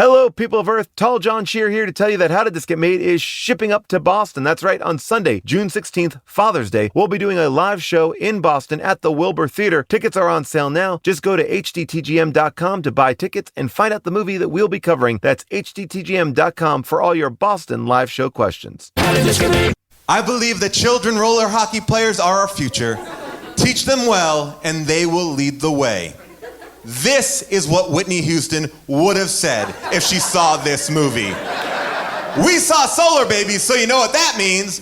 Hello, people of Earth. Tall John Shear here to tell you that How Did This Get Made is shipping up to Boston. That's right, on Sunday, June 16th, Father's Day, we'll be doing a live show in Boston at the Wilbur Theater. Tickets are on sale now. Just go to hdtgm.com to buy tickets and find out the movie that we'll be covering. That's hdtgm.com for all your Boston live show questions. I believe that children roller hockey players are our future. Teach them well, and they will lead the way. This is what Whitney Houston would have said if she saw this movie. We saw Solarbabies, so you know what that means.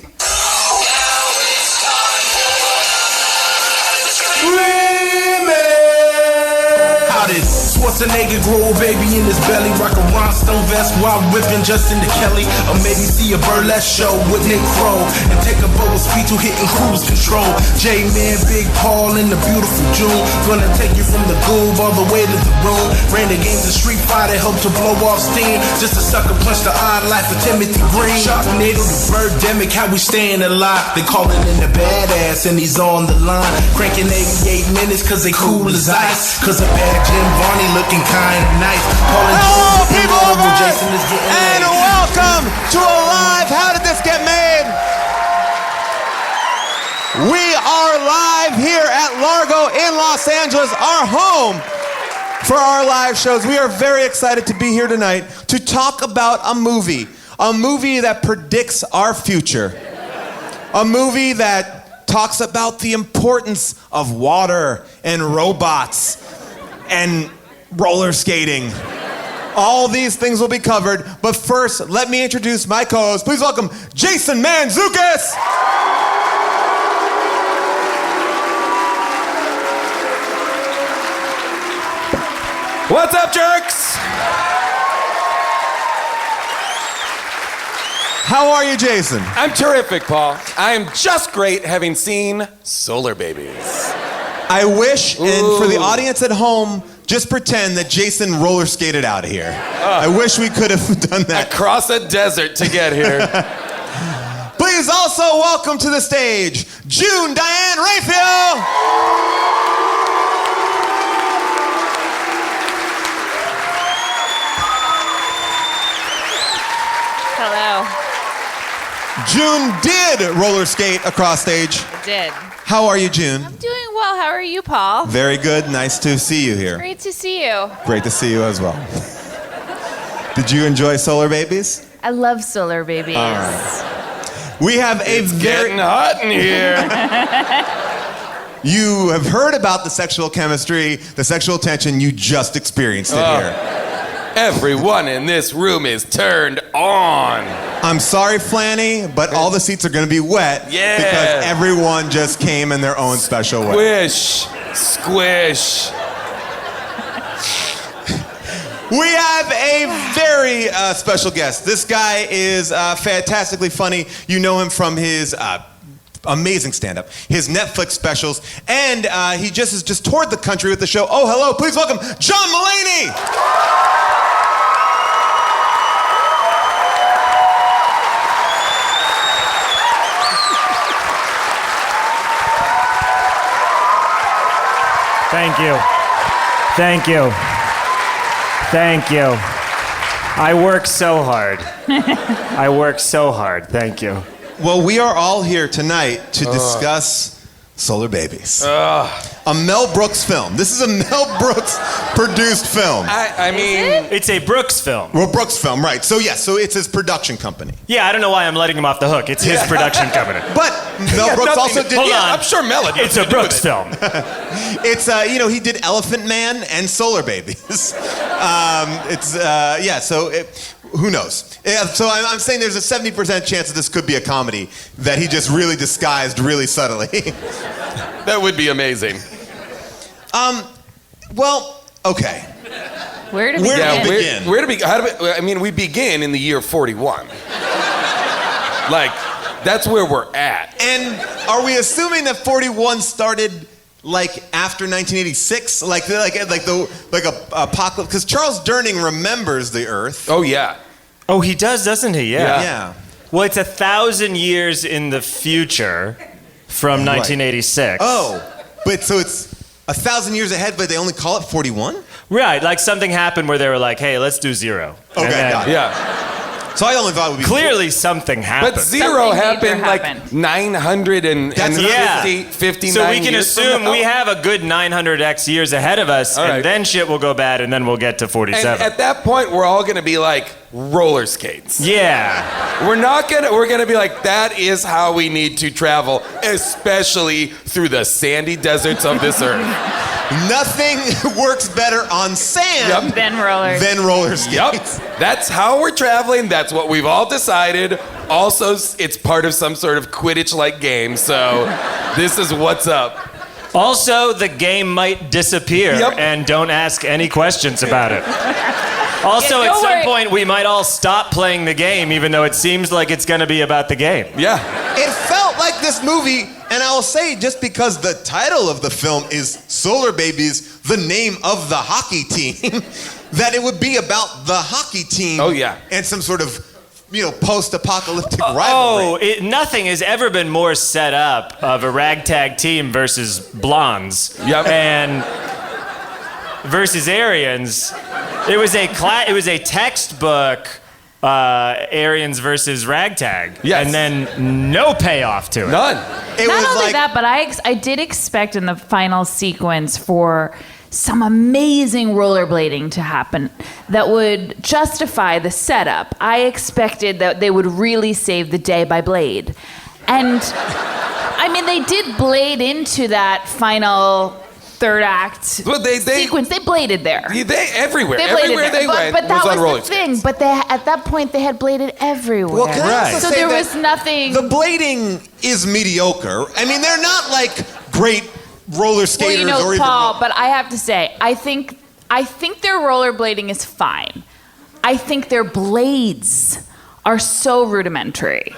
How did Schwarzenegger grow a baby in his belly? Rock a rhinestone vest while whipping Justin to Kelly. Or maybe see a burlesque show with Nick Crow and take a boat with speed to hitting cruise control. J-Man, Big Paul in the beautiful June. Gonna take you from the goob all the way to the room. Ran the games of Street Fighter, helped to blow off steam. Just a sucker punch the odd life of Timothy Green. Sharknado to Birdemic, how we staying alive. They call it in the badass and he's on the line. Cranking 88 minutes cause they cool as ice. Cause a bad Jim Varney looking kind of nice. Hello, people of Earth, and welcome to a live How Did This Get Made? We are live here at Largo in Los Angeles, our home for our live shows. We are very excited to be here tonight to talk about a movie that predicts our future, a movie that talks about the importance of water and robots and roller skating. All these things will be covered, but first, let me introduce my co-host. Please welcome Jason Mantzoukas. What's up, jerks? How are you, Jason? I'm terrific, Paul. I am just great having seen Solarbabies. I wish, and for the audience at home, just pretend that Jason roller skated out of here. I wish we could have done that. Across a desert to get here. Please also welcome to the stage, June Diane Raphael. Hello. June did roller skate across stage. I did. How are you, June? I'm doing well. How are you, Paul? Very good. Nice to see you here. Great to see you. Great to see you as well. Did you enjoy Solarbabies? I love Solarbabies. All right. We have It's getting hot in here. You have heard about the sexual chemistry, the sexual tension. You just experienced it here. Everyone in this room is turned on. I'm sorry, Flanny, but all the seats are going to be wet because everyone just came in their own special way. Squish. We have a very special guest. This guy is fantastically funny. You know him from his amazing stand-up, his Netflix specials, and he has just toured the country with the show. Oh, hello, please welcome John Mulaney. Thank you. Thank you. Thank you. I work so hard. I work so hard. Thank you. Well, we are all here tonight to discuss Solarbabies. A Mel Brooks film. This is a Mel Brooks produced film. I mean, It's a Brooks film. Well, Brooks film, right. So it's his production company. Yeah, I don't know why I'm letting him off the hook. It's his production company. But Mel Brooks also did... Hold on. I'm sure Mel had It's a Brooks film. It's, he did Elephant Man and Solarbabies. Who knows? Yeah, so I'm saying there's a 70% chance that this could be a comedy that he just really disguised really subtly. that would be amazing. Well, okay. Where to begin? We begin in the year 41. Like, that's where we're at. And are we assuming that 41 started like after 1986, like a apocalypse? Because Charles Durning remembers the Earth. Oh yeah. Oh, he does, doesn't he? Yeah. Well, it's 1,000 years in the future from 1986. Oh, but so it's 1,000 years ahead, but they only call it 41? Right, like something happened where they were like, hey, let's do 0. Okay, And then got it. Yeah. So I only thought it would be Clearly something happened. But 0 Something major happened like happened. 959 59 So we can years from assume now. we have a good 900x years ahead of us, All and right. then shit will go bad, and then we'll get to And 47. at that point, we're all gonna be like roller skates. Yeah. We're gonna be like, that is how we need to travel, especially through the sandy deserts of this earth. Nothing works better on sand Yep. Then roller. than roller skates. Yep. That's how we're traveling. That's what we've all decided. Also, it's part of some sort of Quidditch-like game, so this is what's up. Also, the game might disappear, Yep. and don't ask any questions about it. Also, Yeah, at don't some worry. point, we might all stop playing the game, even though it seems like it's going to be about the game. Yeah. It felt like this movie, and I will say, just because the title of the film is Solarbabies, the name of the hockey team, that it would be about the hockey team. Oh, yeah. And some sort of, post-apocalyptic rivalry. Nothing has ever been more set up of a ragtag team versus blondes Yep. and versus Aryans. It was a textbook Aryans versus ragtag. Yes. And then no payoff to it. None. It Not was only like, that, but I did expect in the final sequence for some amazing rollerblading to happen that would justify the setup. I expected that they would really save the day by blade. And I mean, they did blade into that final third act Well, they- sequence. They bladed there. They everywhere. They bladed Everywhere there. they went but that was on roller was the thing. skates. But at that point, they had bladed everywhere. well, can I also So say there that was nothing. the blading is mediocre. I mean, they're not like great roller skaters well, or even. Paul, but I have to say, I think their rollerblading is fine. I think their blades are so rudimentary.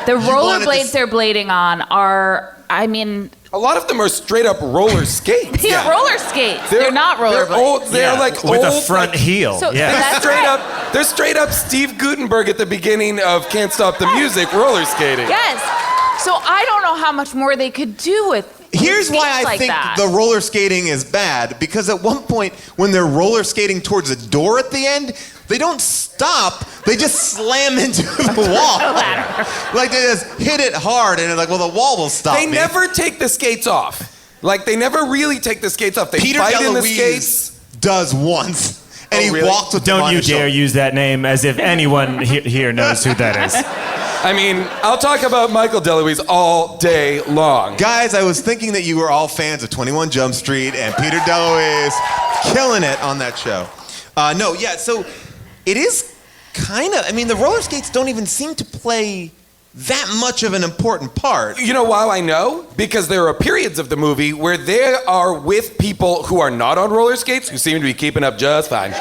The wanted to rollerblades they're blading on are, I mean, A lot of them are straight up roller skates. they're roller skates. They're not They're rollerblades. old. They're Yeah, like with old, a front like, heel. So yeah. that's straight right. up. They're straight up Steve Gutenberg at the beginning of Can't Stop the Music roller skating. Yes. So I don't know how much more they could do with Here's why I feats like think that. the roller skating is bad, because at one point when they're roller skating towards a door at the end, they don't stop, they just slam into the wall. Like they just hit it hard and they're like, well, the wall will stop They me. never take the skates off. Like they never really take the skates off. They Peter fight in the skates. DeLuise does once, and Oh, he really? walks with them Don't on you his dare shoulder. use that name as if anyone here knows who that is. I mean, I'll talk about Michael DeLuise all day long. Guys, I was thinking that you were all fans of 21 Jump Street and Peter DeLuise killing it on that show. So it is kind of, I mean, the roller skates don't even seem to play that much of an important part. You know why I know? Because there are periods of the movie where they are with people who are not on roller skates who seem to be keeping up just fine.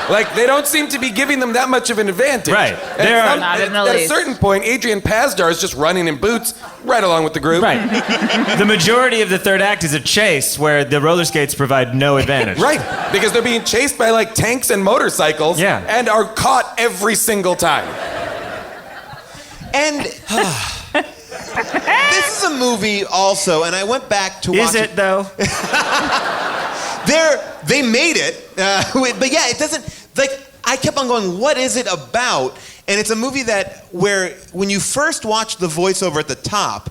Like, they don't seem to be giving them that much of an advantage. Right. And There are- Not in the at a least. certain point, Adrian Pasdar is just running in boots right along with the group. Right. The majority of the third act is a chase where the roller skates provide no advantage. Right, because they're being chased by like tanks and motorcycles Yeah. and are caught every single time. And this is a movie also, and I went back to watch Is it though? They made it, but yeah, it doesn't, like, I kept on going, what is it about? And it's a movie where when you first watch the voiceover at the top,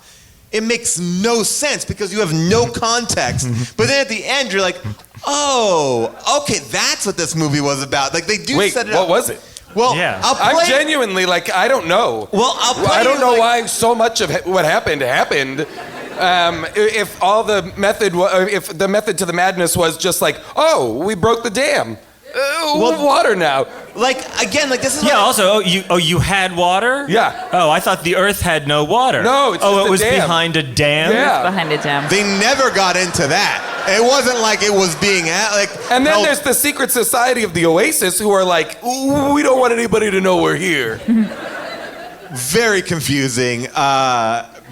it makes no sense because you have no context. But then at the end, you're like, oh, okay, that's what this movie was about. Like, they do Wait, set it what up. was it? Well, Yeah. I'll play I'm genuinely like, I don't know. Well, I'll play I don't you, know like- why so much of what happened. If all the method, if the method to the madness was just like, oh, we broke the dam, water now. Like, again, like, this is Yeah. what Also, you had water? Yeah. Oh, I thought the Earth had no water. No, it's just it a was dam. behind a dam. Yeah. behind a dam. they never got into that. It wasn't like it was being, like... And then held- there's the secret society of the Oasis who are like, ooh, we don't want anybody to know we're here. very confusing,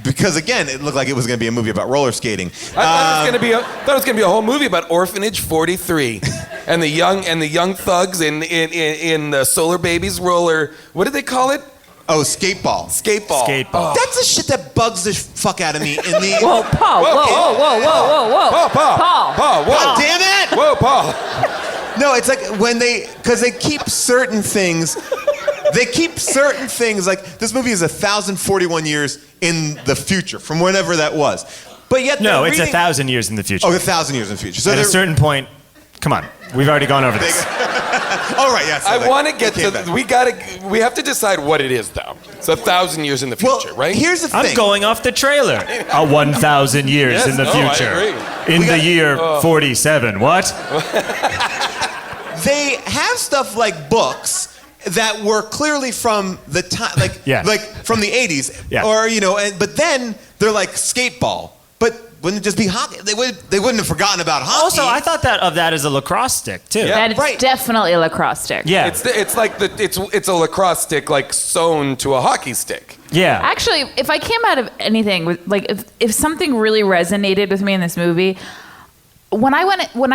because, again, it looked like it was going to be a movie about roller skating. I thought it was gonna be a whole movie about Orphanage 43, and the young thugs in the Solarbabies roller. What did they call it? Oh, skateball. Skateball. Skateball. That's the shit that bugs the fuck out of me in the... Whoa, Paul! Whoa, Whoa, whoa, whoa, whoa, whoa, whoa! Paul. Paul! Whoa. Damn it! Whoa, Paul. No, it's like because they keep certain things. They keep certain things, like this movie is 1,041 years in the future, from whenever that was. But yet No, they're it's reading... 1,000 years in the future. Oh, 1,000 years in the future. So At a certain point, come on, we've already gone over this. Oh, right, yes. I want to get to. We have to decide what it is, though. It's 1,000 years in the future, Well, right? here's the thing. I'm going off the trailer. 1,000 years Yes, in the no, I future. agree. In the year 47. What? They have stuff like books that were clearly from the time, like from the 80s, or but then they're like skateball. But wouldn't it just be hockey? They wouldn't have forgotten about hockey. Also, I thought of that as a lacrosse stick too. Yeah. That is definitely a lacrosse stick. Yeah. It's a lacrosse stick like sewn to a hockey stick. Yeah. Actually, if I came out of anything with if something really resonated with me in this movie, when I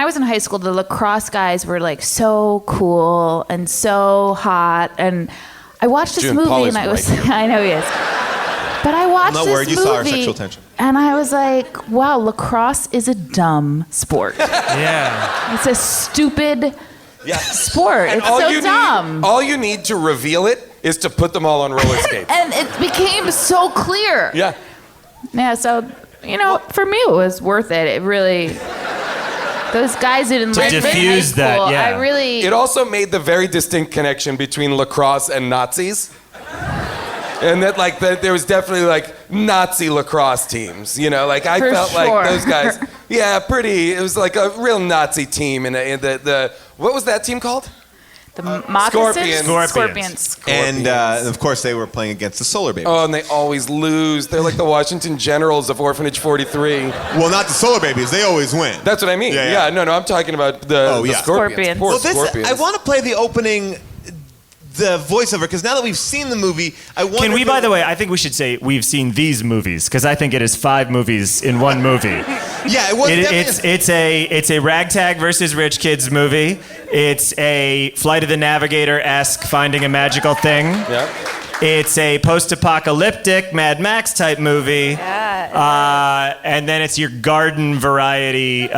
was in high school, the lacrosse guys were like so cool and so hot, and I watched this movie Paul is and I was right here. I know he is. But I watched I'm not this worried. You movie saw our sexual tension. and I was like, wow, lacrosse is a dumb sport. Yeah. It's a stupid sport. It's all so you dumb. all you need to reveal it is to put them all on roller skates. And it became so clear. Yeah. Yeah, so, for me it was worth it. It really... Those guys didn't like diffuse that, yeah. I really... It also made the very distinct connection between lacrosse and Nazis. And that, there was definitely, Nazi lacrosse teams, I For felt sure. like those guys, it was like a real Nazi team. And the what was that team called? The moccasins? Scorpions. And of course, they were playing against the Solarbabies. Oh, and they always lose. They're like the Washington Generals of Orphanage 43. Well, not the Solarbabies. They always win. That's what I mean. Yeah. No, I'm talking about the Scorpions. Scorpions. Poor Well, Scorpions. I want to play the opening, the voiceover, because now that we've seen the movie, I wonder. Can we, by the way, I think we should say we've seen these movies, because I think it is 5 movies in one movie. Yeah, it was. It's a ragtag versus rich kids movie. It's a Flight of the Navigator-esque Finding a Magical Thing. Yeah. It's a post-apocalyptic Mad Max type movie. And then it's your garden variety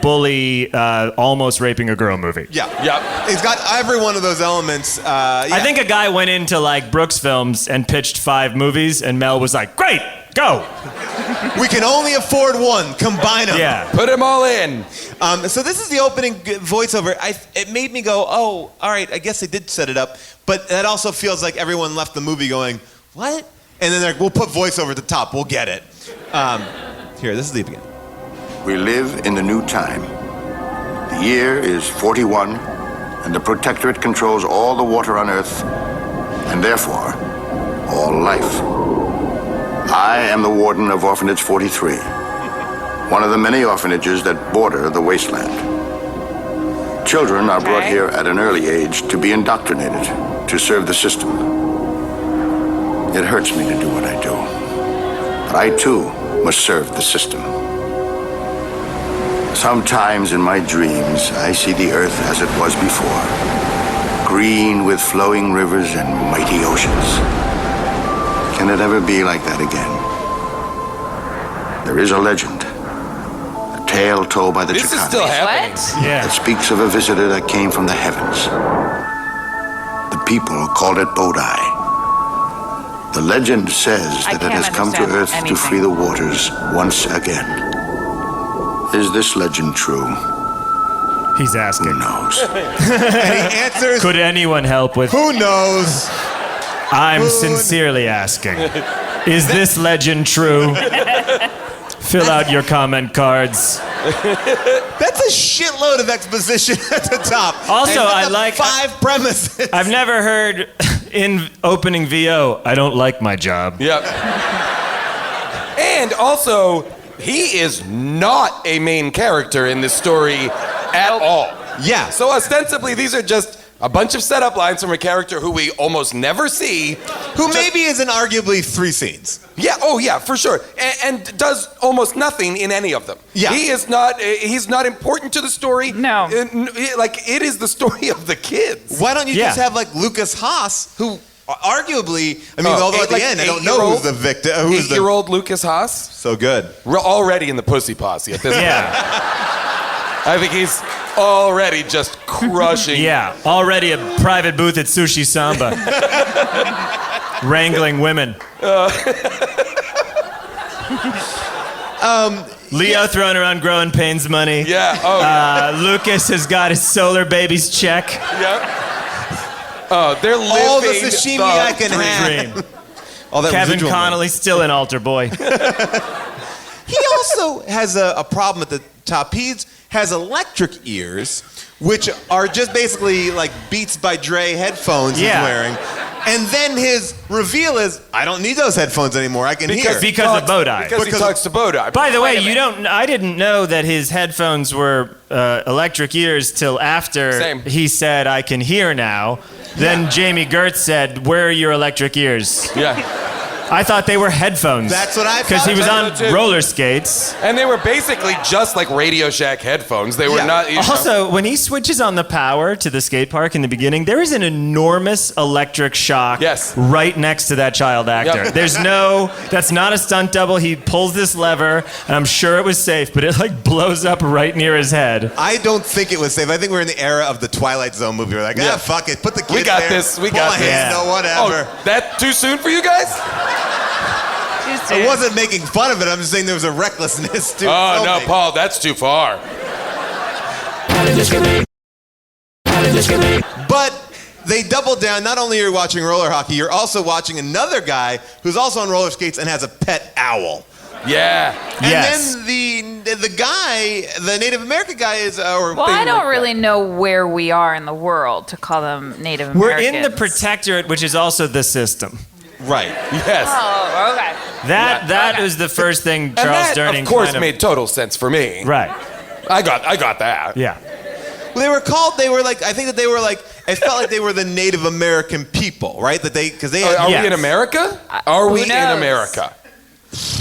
bully almost raping a girl movie. Yeah. Yep. It's got every one of those elements. I think a guy went into Brooks Films and pitched 5 movies, and Mel was like, "Great, go." We can only afford one. Combine them. Yeah. Put them all in. So this is the opening voiceover. It made me go, oh, all right, I guess they did set it up. But that also feels like everyone left the movie going, what? And then they're like, we'll put voiceover at the top. We'll get it. Here, this is the beginning. We live in the new time. The year is 41, and the Protectorate controls all the water on Earth, and therefore, all life. I am the warden of Orphanage 43, one of the many orphanages that border the wasteland. Children are brought here at an early age to be indoctrinated, to serve the system. It hurts me to do what I do, but I too must serve the system. Sometimes in my dreams, I see the earth as it was before, green with flowing rivers and mighty oceans. Can it ever be like that again? There is a legend, a tale told by the This is Chicanos still happening. What? that speaks of a visitor that came from the heavens. The people called it Bodai. The legend says I that it can't has come to understand Earth to anything. free the waters once again. Is this legend true? He's asking. Who knows? And he answers, Could anyone help with? who knows? I'm sincerely asking. Is this legend true? Fill out your comment cards. That's a shitload of exposition at the top. Also, And I the like- 5 premises. I've never heard in opening VO, I don't like my job. Yep. And also, he is not a main character in this story at all. Yeah. So ostensibly, these are just a bunch of setup lines from a character who we almost never see. Who maybe is in arguably 3 scenes. Yeah, oh yeah, for sure. And does almost nothing in any of them. Yeah. He's not important to the story. No. It is the story of the kids. Why don't you Yeah. just have Lucas Haas, who arguably, although at the end I don't know who's the victim, who's the 8-year-old Lucas Haas? so good. We're already in the pussy posse at this point. Yeah. I think he's already just crushing. Yeah, already a private booth at Sushi Samba. Wrangling women. Leo throwing around Growing Pains money. Yeah. Oh, yeah. Lucas has got his Solarbabies check. Yeah. Oh, they're living All the sashimi I can have. Dream. All that Kevin residual Connolly still an altar boy. He also has a problem at the top. He has electric ears, which are just basically like Beats by Dre headphones he's wearing. And then his reveal is, I don't need those headphones anymore. I can hear. Because of Bodai. Because he talks to Bodai. By the way, I didn't know that his headphones were electric ears till after he said, I can hear now. Then Jami Gertz said, where are your electric ears? Yeah. I thought they were headphones. That's what I thought. Because he was on too. roller skates. And they were basically just like Radio Shack headphones. They were not. Also, when he switches on the power to the skate park in the beginning, there is an enormous electric shock right next to that child actor. Yep. That's not a stunt double. He pulls this lever, and I'm sure it was safe, but it like blows up right near his head. I don't think it was safe. I think we're in the era of the Twilight Zone movie. We're like, fuck it. Put the kids We got there. this. We Pull got a this. handle, whatever. Oh, that too soon for you guys? I wasn't making fun of it. I'm just saying there was a recklessness to Oh, no, filming. Paul, that's too far. But they doubled down. Not only are you watching roller hockey, you're also watching another guy who's also on roller skates and has a pet owl. Yeah. And then the guy, the Native American guy is... Well, I don't really know where we are in the world to call them Native Americans. We're in the protectorate, which is also the system. Right. Yes. Oh, okay. That was the first thing And Charles that, Durning of course, kind made total sense for me. Right. I got that. Yeah. Well, I think that they were like, it felt like they were the Native American people, right? That because they had... Are we in America? Are we in America?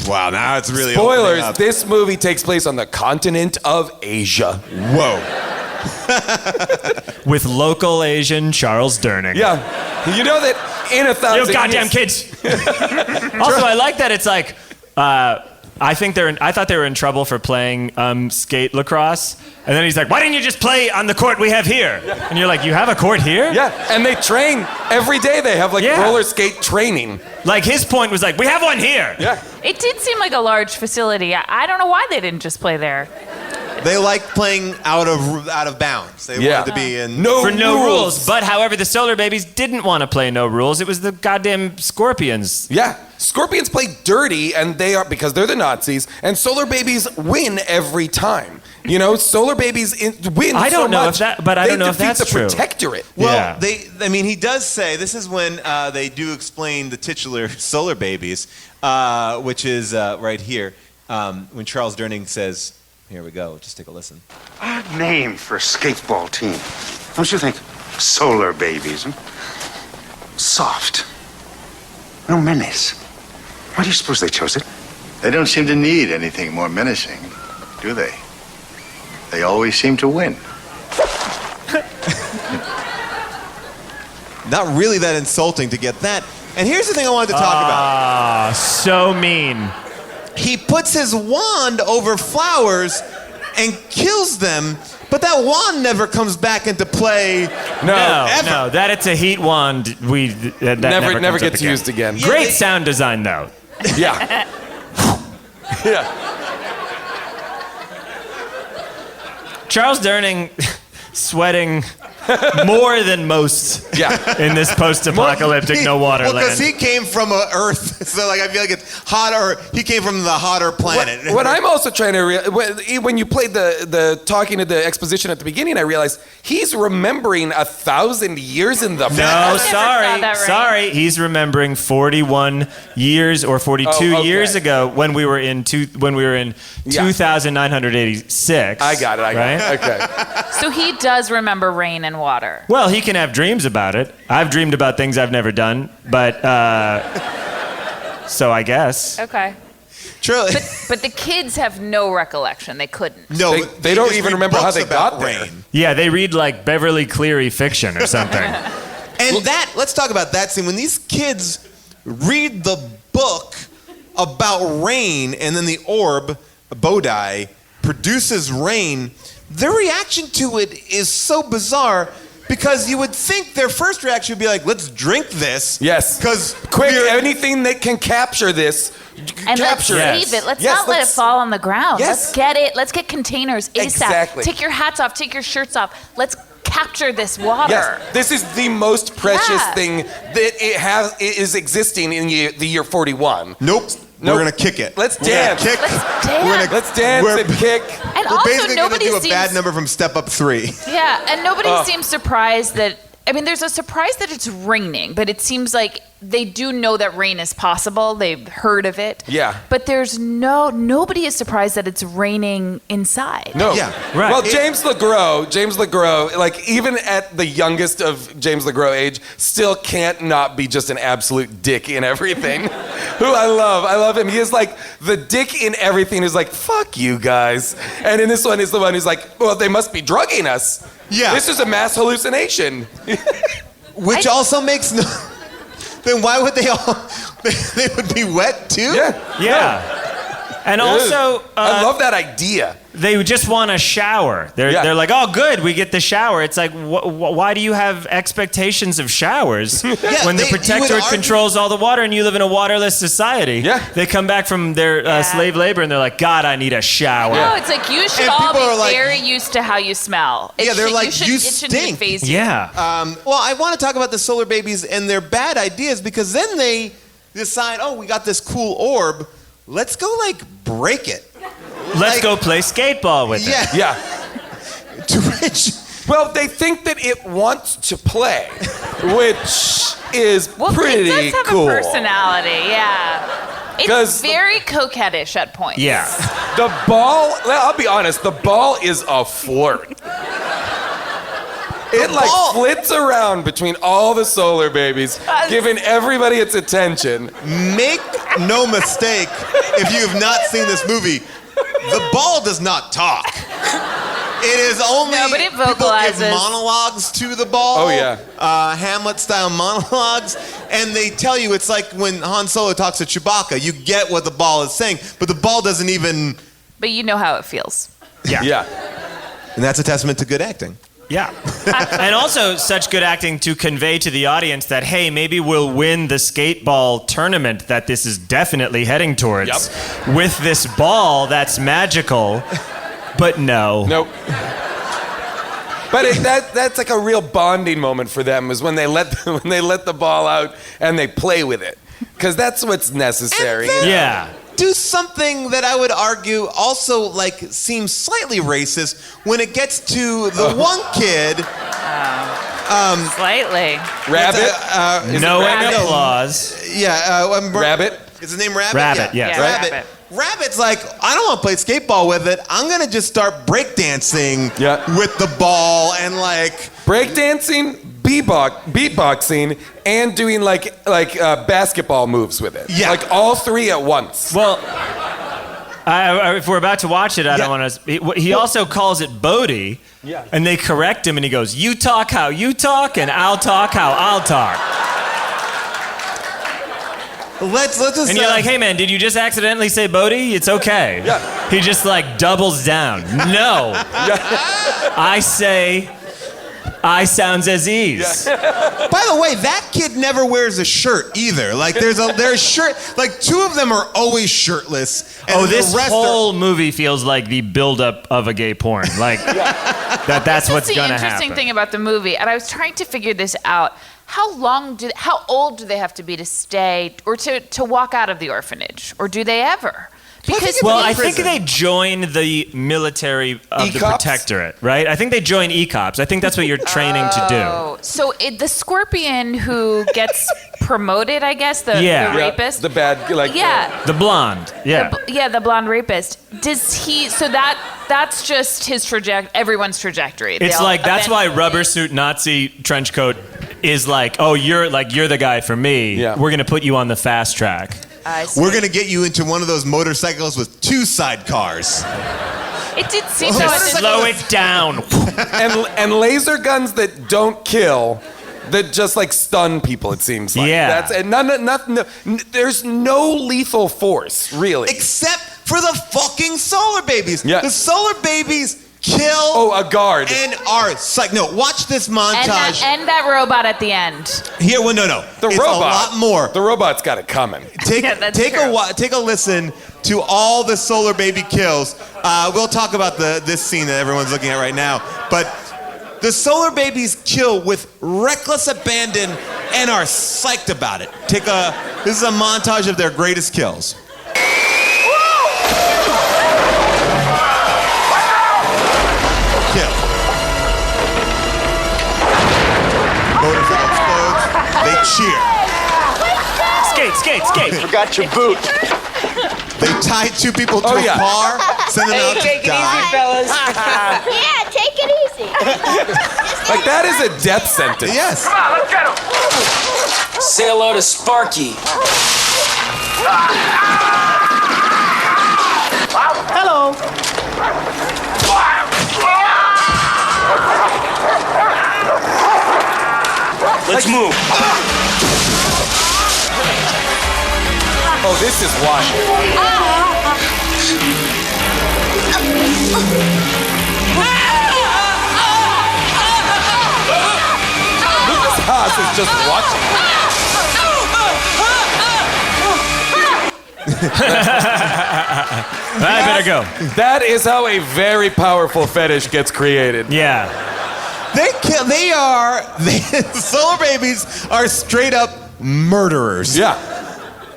Wow, now it's really Spoilers, opening up. this movie takes place on the continent of Asia. Whoa. With local Asian Charles Durning. Yeah. You know that in 1,000 You goddamn kids. Also, I like that it's like, I thought they were in trouble for playing skate lacrosse. And then he's like, why didn't you just play on the court we have here? Yeah. And you're like, you have a court here? Yeah, and they train every day. They have roller skate training. Like his point was like, we have one here. Yeah. It did seem like a large facility. I don't know why they didn't just play there. They like playing out of bounds. They wanted to be in... No rules. But however, the Solarbabies didn't want to play no rules. It was the goddamn Scorpions. Yeah. Scorpions play dirty, and because they're the Nazis, and Solarbabies win every time. You know, Solarbabies win I don't so know much. if that, but I don't know if that's They defeat true. the Protectorate. Well, he does say, this is when they do explain the titular Solarbabies, which is right here, when Charles Durning says, here we go, just take a listen. Odd name for a skateball team. Don't you think? Solarbabies. Soft. No menace. Why do you suppose they chose it? They don't seem to need anything more menacing, do they? They always seem to win. Not really that insulting to get that. And here's the thing I wanted to talk about. So mean. He puts his wand over flowers and kills them, but that wand never comes back into play. Ever. No, that it's a heat wand. That never gets used again. Great sound design, though. Yeah. Yeah. Charles Durning sweating more than most in this post-apocalyptic no water Well, land. because he came from Earth, so I feel like it's hotter. He came from the hotter planet. What I'm also trying to when you played the talking to the exposition at the beginning, I realized he's remembering 1,000 years in the No, past. sorry. He's remembering 41 years or 42 years ago when we were in 2,986. I got it. Right? Okay. So he does remember rain and water. Well, he can have dreams about it. I've dreamed about things I've never done, but so I guess. Okay. Truly. But the kids have no recollection. They couldn't. No, They don't even remember how they got there. Yeah, they read like Beverly Cleary fiction or something. And let's talk about that scene. When these kids read the book about rain and then the orb, Bodai, produces rain, their reaction to it is so bizarre because you would think their first reaction would be like, let's drink this. Yes. Because quick, anything that can capture this. And capture let's save it. Let's not let it fall on the ground. Yes. Let's get it. Let's get containers ASAP. Exactly. Take your hats off. Take your shirts off. Let's capture this water. Yes, this is the most precious thing that it is existing in the year 41. Nope. We're gonna kick it. Let's dance. Kick. Let's dance and kick. And We're also, basically gonna nobody do a seems, bad number from Step Up 3. Yeah, and nobody seems surprised that. I mean, there's a surprise that it's raining, but it seems like they do know that rain is possible. They've heard of it. Yeah. But there's nobody is surprised that it's raining inside. No. Yeah. Right. Well, James LeGros, like even at the youngest of James LeGros age, still can't not be just an absolute dick in everything. Who I love him. He is like the dick in everything who's like, fuck you guys. And in this one is the one who's like, well, they must be drugging us. Yeah. This is a mass hallucination. Which also makes no. Then why would they all? They would be wet too. Yeah. And also, I love that idea. they just want a shower. They're like, oh, good, we get the shower. It's like, why do you have expectations of showers when the protectorate controls all the water and you live in a waterless society? Yeah. They come back from their slave labor and they're like, God, I need a shower. No, it's like you should And all people be are like- very used to how you smell. Yeah, they're like, you it shouldn't stink. phase you. Yeah. Well, I want to talk about the Solarbabies and their bad ideas because then they decide, oh, we got this cool orb. Let's go like break it. Let's go play skateball with it. Yeah. To which, Well, they think that it wants to play, which is pretty it does have cool. a personality, yeah. It's very coquettish at points. Yeah. The ball, I'll be honest, the ball is a flirt. It like flits around between all the Solarbabies, giving everybody its attention. make no mistake, if you have not seen this movie, the ball does not talk. It is only No, but it people vocalizes. give monologues to the ball. Oh, yeah. Hamlet-style monologues, and they tell you it's like when Han Solo talks to Chewbacca. You get what the ball is saying, but the ball doesn't even. But you know how it feels. Yeah. And that's a testament to good acting. Yeah. And also such good acting to convey to the audience that, hey, maybe we'll win the skateball tournament that this is definitely heading towards with this ball that's magical. But no. Nope. But that's like a real bonding moment for them is when they let the ball out and they play with it. Because that's what's necessary. And then- Yeah. Do something that I would argue also like seems slightly racist when it gets to the one kid. Slightly. Rabbit? No Rabbit? applause. Yeah. Rabbit? Is his name Rabbit? Rabbit, yes. Yeah, Rabbit. Rabbit. Rabbit's like, I don't want to play skateball with it. I'm gonna just start breakdancing with the ball and like Breakdancing, beatboxing, and doing like basketball moves with it. Yeah. Like all three at once. Well, if we're about to watch it, I don't want to. He also calls it Bodie, and they correct him, and he goes, "You talk how you talk, and I'll talk how I'll talk." let's just. And you're like, "Hey, man, did you just accidentally say Bodie? It's okay." Yeah. He just like doubles down. No, I say. I sounds as ease. By the way, that kid never wears a shirt either. Like there's a shirt. Like two of them are always shirtless. And Oh, the this rest whole movie feels like the buildup of a gay porn. Like that's what's gonna the interesting happen. thing about the movie, and I was trying to figure this out. How old do they have to be to stay or to walk out of the orphanage, or do they ever? Because Well, I think they join the military of the E-cops? protectorate, right? I think they join E-cops. I think that's what you're training to do. So the scorpion who gets promoted, I guess, the rapist. The bad, like. The blonde, The blonde rapist. Does he? So that's just his everyone's trajectory. It's They'll like that's why eventually- rubber suit Nazi trench coat is like, oh, you're the guy for me. Yeah. We're gonna put you on the fast track. I see. We're gonna get you into one of those motorcycles with two sidecars. It did seem To though. slow it down. And laser guns that don't kill, that just like stun people. It seems like. Yeah. That's and there's no lethal force really. Except for the fucking Solarbabies. Yeah. The Solarbabies kill a guard. and are psych. No, watch this montage. And that robot at the end. Here, well, no. The it's robot. a lot more. The robot's got it coming. Take true. take a listen to all the Solar Baby kills. We'll talk about this scene that everyone's looking at right now. But the Solar Babies kill with reckless abandon and are psyched about it. This is a montage of their greatest kills. Kill. Motorcycle explodes. They cheer. Skate. Forgot your boot. They tie two people to a car, send them out to die. fellas. Yeah, take it easy. Like, that is a death sentence. Yes. Come on, let's get him. Say hello to Sparky. Hello. Let's move. Oh, this is wild. Lucas Haas is just watching. I better go. That is how a very powerful fetish gets created. Yeah. The Solar Babies are straight up murderers. Yeah.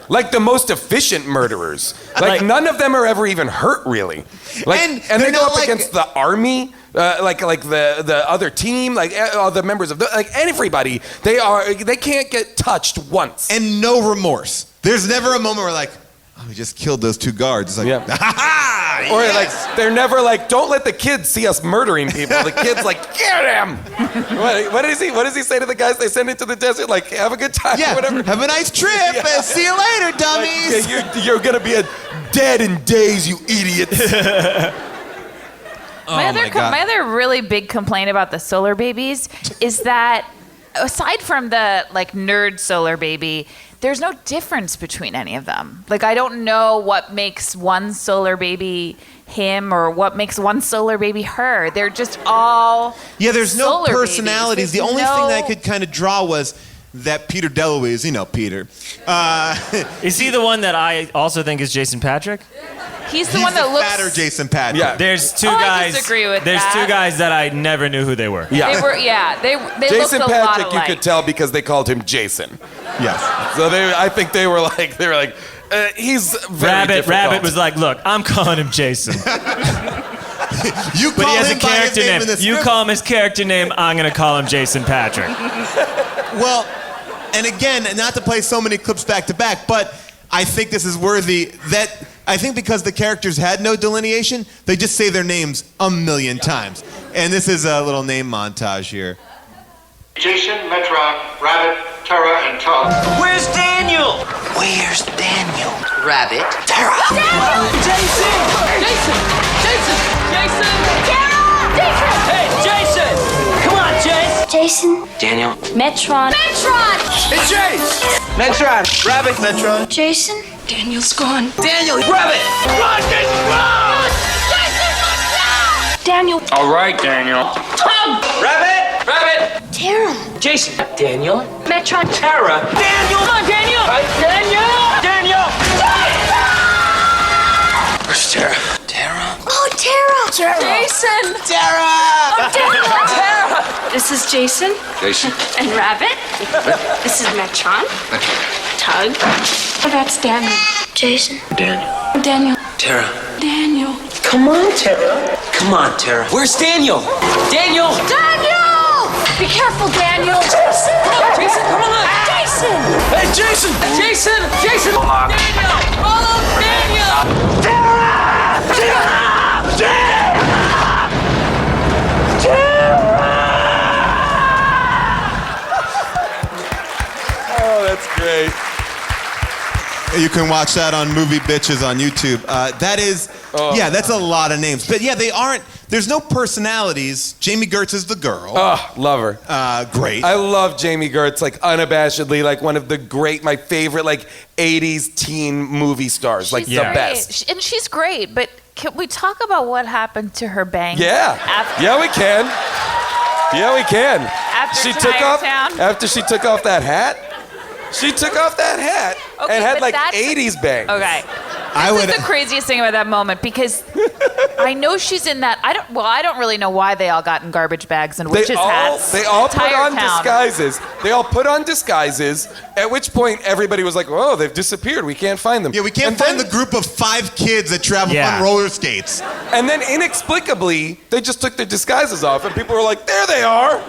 Like the most efficient murderers. Like none of them are ever even hurt, really. Like, And and they they're go not up like- against the army, like the other team, like all the members of like everybody. They can't get touched once. And no remorse. There's never a moment where like, oh, we just killed those two guards. It's like, Yeah. Or like they're never like, don't let the kids see us murdering people. The kid's like, get him. What does he say to the guys they send into the desert? Like, have a good time. yeah, Or whatever. have a nice trip. Yeah. See you later, dummies. Yeah, you're gonna be dead in days, you idiots. My other really big complaint about the Solar Babies is that aside from the like nerd Solar Baby, there's no difference between any of them. Like, I don't know what makes one Solar Baby him or what makes one Solar Baby her. They're just all There's no Solar personalities. babies. The only There's thing no- that I could kind of draw was that Peter DeLuise, Peter. Is he the one that I also think is Jason Patrick? He's the He's one that the looks. fatter Jason Patrick. Yeah. There's two Oh, I guys. disagree with There's that. two guys that I never knew who they were. Yeah. They were, they Jason looked a lot Patrick, you alike. could tell because they called him Jason. Yes. So I think they were like, he's very Rabbit difficult. was like, look, I'm calling him Jason. You But call he has a him by his character name name. in the You script. call him his character name, I'm gonna call him Jason Patrick. Well, and again, not to play so many clips back to back, but I think this is worthy that I think because the characters had no delineation, they just say their names a million times. And this is a little name montage here. Jason, Metron, Rabbit, Terra, and Tug. Where's Daniel? Where's Daniel? Rabbit. Tara. Jason! Hey, Jason! Come on, Jason! Jason. Daniel. Metron. Hey, Jace! Metron. Rabbit. Metron. Jason. Daniel's gone. Daniel! Rabbit! Run, Jason, run! Daniel. All right, Daniel. Tug! Rabbit! Rabbit! Tara. Jason. Daniel. Metron. Tara. Daniel! Come on, Daniel! Daniel! Daniel! Where's Tara? Tara? Oh, Tara. Jason. Tara! Oh, Tara. Tara! This is Jason. Jason. And Rabbit. This is Metron. Tug. Oh, that's Daniel. Jason. Daniel. Daniel. Tara. Daniel. Come on, Tara. Come on, Tara. Where's Daniel? Daniel! Daniel! Be careful, Daniel. Jason. Jason, come on! Jason. Hey, Jason! Jason! Jason! Daniel! Follow Daniel! Tara! Tara! Oh, that's great. You can watch that on Movie Bitches on YouTube. That's a lot of names. But yeah, there's no personalities. Jami Gertz is the girl. Oh, love her. Great. I love Jami Gertz, like unabashedly, like one of my favorite, like 80s teen movie stars, like She's the great. best. And she's great, but Can we talk about what happened to her bangs? Yeah. Yeah, we can. Yeah, we can. After she took off that hat. She took off that hat and had like 80s bangs. Okay. This is the craziest thing about that moment because I know she's in that. I don't really know why they all got in garbage bags and witches' hats. They all put on disguises. They all put on disguises. At which point everybody was like, "Oh, they've disappeared. We can't find them." Yeah, we can't find the group of 5 kids that travel on roller skates. And then inexplicably, they just took their disguises off, and people were like, "There they are."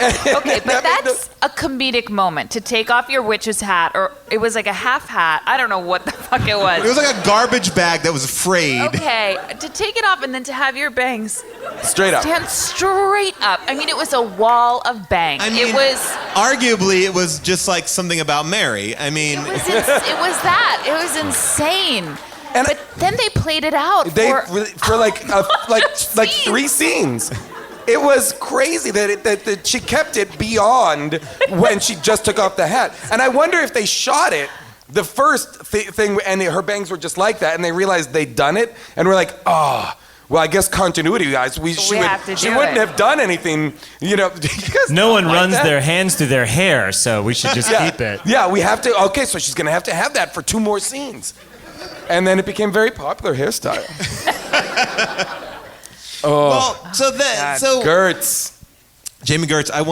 Okay, but that's a comedic moment to take off your witch's hat, or it was like a half hat. I don't know what the fuck it was. It was like a garbage bag that was frayed. Okay, to take it off and then to have your bangs stand straight up. I mean, it was a wall of bangs. I mean, arguably, it was just like something about Mary. I mean, it was that. It was insane. But then they played it out for like 3 scenes. It was crazy that she kept it beyond when she just took off the hat. And I wonder if they shot it the first thing and her bangs were just like that and they realized they'd done it and we're like, well, I guess continuity, guys. She wouldn't have done anything, No one runs their hands through their hair, so we should just keep it. Yeah, we have to. Okay, so she's going to have that for 2 more scenes. And then it became very popular hairstyle. Gertz. Jami Gertz. I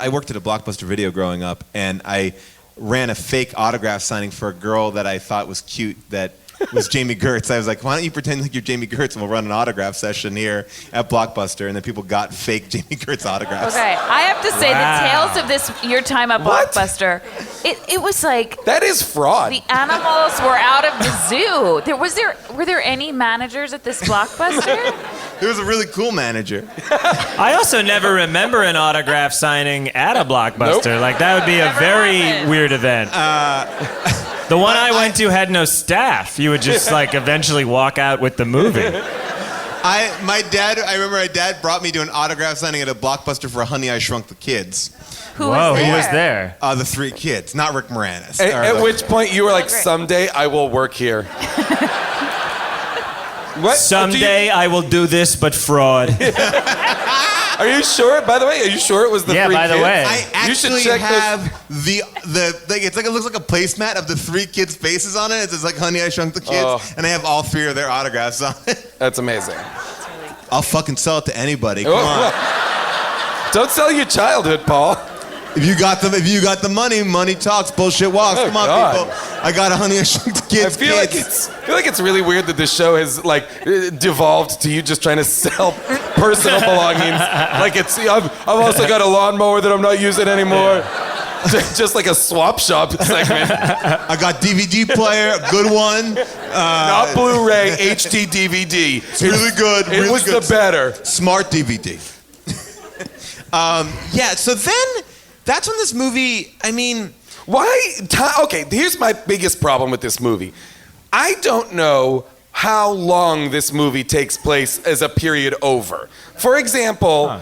worked at a Blockbuster video growing up, and I ran a fake autograph signing for a girl that I thought was cute that was Jami Gertz. I was like, why don't you pretend like you're Jami Gertz and we'll run an autograph session here at Blockbuster, and then people got fake Jami Gertz autographs. Okay, I have to say the tales of your time at Blockbuster, it was like that is fraud. The animals were out of the zoo. Were there any managers at this Blockbuster? There was a really cool manager. I also never remember an autograph signing at a Blockbuster. Nope. Like that would be a very weird event. The one I went to had no staff. You would just like eventually walk out with the movie. I remember my dad brought me to an autograph signing at a Blockbuster for Honey, I Shrunk the Kids. Who was there? The 3 kids, not Rick Moranis. At which point you were like, someday I will work here. What? Someday I will do this, but fraud. Are you sure? By the way, are you sure it was the 3 kids? Yeah, by the way. I actually have it looks like a placemat of the 3 kids' faces on it. It's like Honey, I Shrunk the Kids, and I have all 3 of their autographs on it. That's amazing. I'll fucking sell it to anybody. Come on. Don't sell your childhood, Paul. If you got the money talks, bullshit walks. Come on, people. I got a Honey, I Shrunk the Kids. I feel like it's really weird that this show has like devolved to you just trying to sell personal belongings. Like I've also got a lawnmower that I'm not using anymore. Just like a swap shop segment. I got DVD player, a good one. Not Blu-ray, HD DVD. It's really good. It was the better. Smart DVD. So then that's when this movie, I mean... Okay, here's my biggest problem with this movie. I don't know how long this movie takes place as a period over. For example...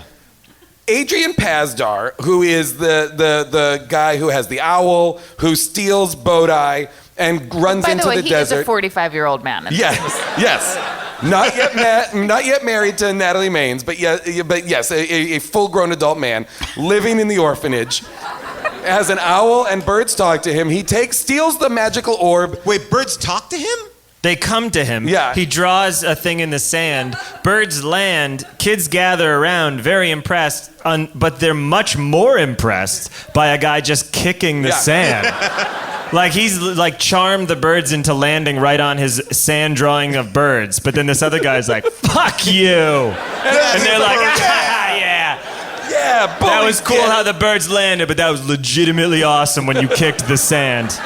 Adrian Pasdar, who is the guy who has the owl, who steals Bodhi and runs into the desert. By the way, he is a 45-year-old man. Yes. Not yet married to Natalie Maines, but yes, a full-grown adult man living in the orphanage. Has an owl and birds talk to him. He steals the magical orb. Wait, birds talk to him? They come to him. Yeah. He draws a thing in the sand. Birds land. Kids gather around, very impressed. But they're much more impressed by a guy just kicking the sand. Like he's like charmed the birds into landing right on his sand drawing of birds. But then this other guy's like, "Fuck you," and they're like, "Yeah." Yeah, that was cool how the birds landed, but that was legitimately awesome when you kicked the sand.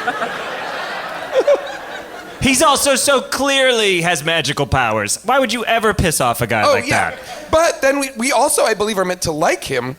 He's also so clearly has magical powers. Why would you ever piss off a guy like that? But then we also, I believe, are meant to like him.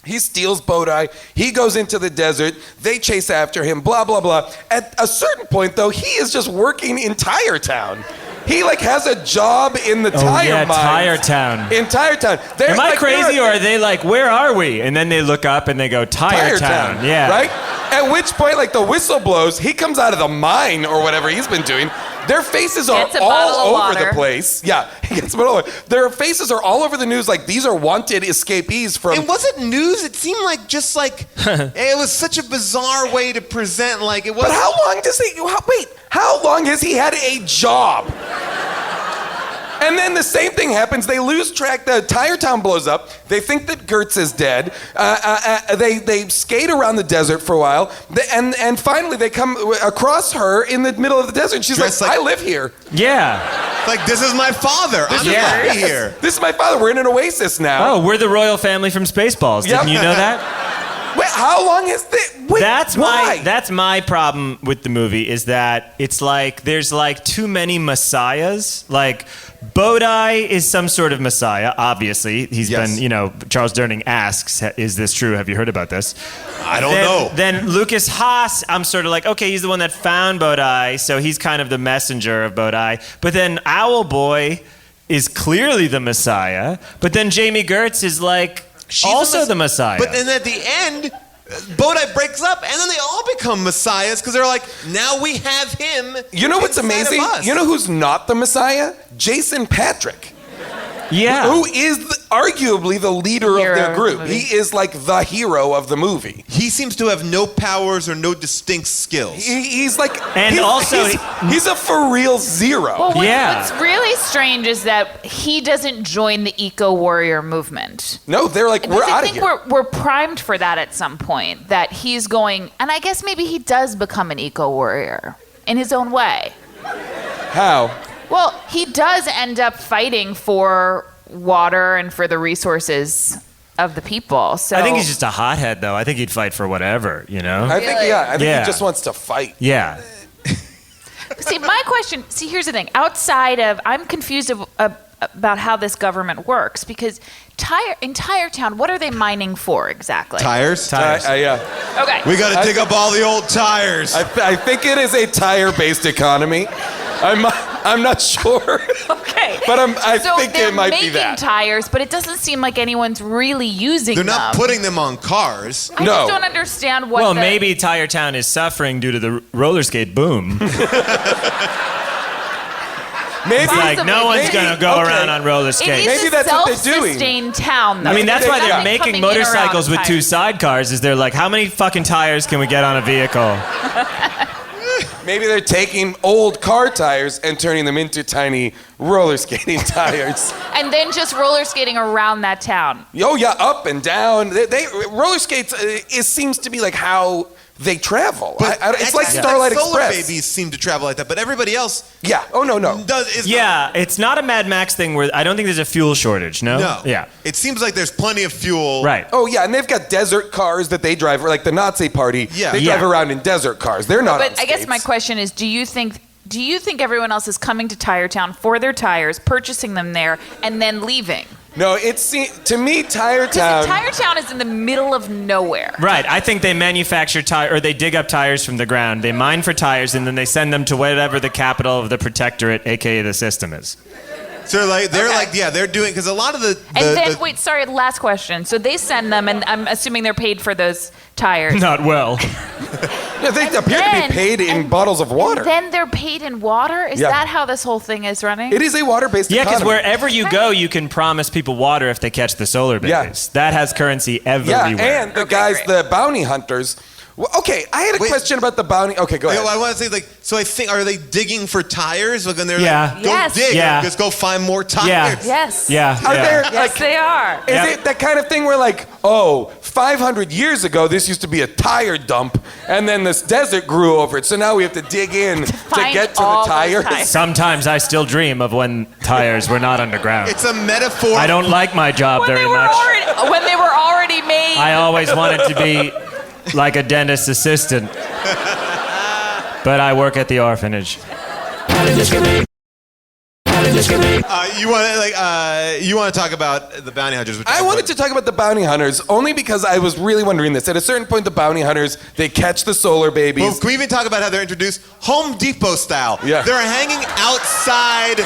He steals Bodhi. He goes into the desert. They chase after him, blah, blah, blah. At a certain point, though, he is just working in Tire Town. He has a job in the tire mines. Tire Town. In Tire Town. Am I crazy, or are they like, where are we? And then they look up and they go, Tire Town. Yeah. Right? At which point, the whistle blows. He comes out of the mine or whatever he's been doing. Their faces are Gets a bottle all of over the water. place. Yeah, he gets a bottle of water. Their faces are all over the news. Like these are wanted escapees from. It wasn't news. It seemed like just like it was such a bizarre way to present. Like it was. But how long does he? Wait, how long has he had a job? And then the same thing happens. They lose track. The entire town blows up. They think that Gertz is dead. They skate around the desert for a while. And finally they come across her in the middle of the desert. And she's like, I live here. Yeah. Like, this is my father. I'm Yeah. here. This is my father. We're in an oasis now. Oh, we're the royal family from Spaceballs. Didn't you know that? Wait, how long is this? Wait, why? That's my problem with the movie is that it's like there's like too many messiahs. Like Bodai is some sort of messiah, obviously. He's been, Charles Durning asks, is this true? Have you heard about this? I don't know. Then Lucas Haas, I'm sort of like, okay, he's the one that found Bodai, so he's kind of the messenger of Bodai. But then Owl Boy is clearly the messiah. But then Jami Gertz is like also the messiah. But then at the end, Bodai breaks up, and then they all become messiahs because they're like, now we have him. You know what's inside of amazing? us. You know who's not the Messiah? Jason Patrick. Yeah. Who is arguably the leader Hero of their of group. the movie. He is like the hero of the movie. He seems to have no powers or no distinct skills. He's like, And he's a for real zero. Well, Yeah. what's really strange is that he doesn't join the eco-warrior movement. No, they're like, we're out I of think here. we're primed for that at some point, that he's going, and I guess maybe he does become an eco-warrior in his own way. How? Well, he does end up fighting for water and for the resources of the people. So I think he's just a hothead, though. I think he'd fight for whatever, I think, I think he just wants to fight. Yeah. See, my question, here's the thing. Outside of, I'm confused about how this government works because entire town, what are they mining for exactly? Tires? Yeah. Okay. We got to dig up all the old tires. I think it is a tire-based economy. I'm not sure. Okay. But I so think they're it might be making that. tires, but it doesn't seem like anyone's really using They're them. not putting them on cars. I just don't understand what Well, maybe Tire Town is suffering due to the roller skate boom. Maybe like no one's gonna go around on roller It skates. is a self-sustained town, though. I mean, that's why they're Nothing making coming in or out motorcycles of with two tires. sidecars. Is they're like, how many fucking tires can we get on a vehicle? Maybe they're taking old car tires and turning them into tiny roller skating tires. And then just roller skating around that town. Oh yeah, up and down. They roller skates. It seems to be like how they travel. It's like Starlight Express. Solarbabies seem to travel like that, but everybody else. Yeah. Oh no. It's not a Mad Max thing where I don't think there's a fuel shortage. No. No. Yeah. It seems like there's plenty of fuel. Right. Oh yeah, and they've got desert cars that they drive, like the Nazi party. Yeah. They drive around in desert cars. They're not. But on I guess my skates. question is, do you think everyone else is coming to Tire Town for their tires, purchasing them there, and then leaving? No, to me, Tire Town. Tire Town is in the middle of nowhere. Right. I think they manufacture or they dig up tires from the ground. They mine for tires and then they send them to whatever the capital of the protectorate, aka the system, is. So they're doing because a lot of Wait, sorry, last question. So they send them, and I'm assuming they're paid for those tires. Not well. Yeah, they appear to be paid in bottles of water. And then they're paid in water? Is Yeah. that how this whole thing is running? It is a water-based Yeah, economy. because wherever you go, you can promise people water if they catch the Solarbabies. Yeah. That has currency Yeah, everywhere. and the guys, the bounty hunters. Well, okay, I had a question about the bounty. Okay, go ahead. I want to say so I think are they digging for tires? Like when they're Yeah. like, go Yes. dig, Yeah. just go find more tires. Yeah. Yes. Yeah. Are yeah. there, Yes, they are. Is it that kind of thing where 500 years ago, this used to be a tire dump, and then this desert grew over it, so now we have to dig in to find get to all the those tires? tires. Sometimes I still dream of when tires were not underground. It's a metaphor. I don't like my job very much. When they were already made. I always wanted to be like a dentist assistant. But I work at the orphanage. How did this get made? How did You want to talk about the bounty hunters? I wanted to talk about the bounty hunters only because I was really wondering this. At a certain point, the bounty hunters, they catch the Solarbabies. Well, can we even talk about how they're introduced Home Depot style? Yeah. They're hanging outside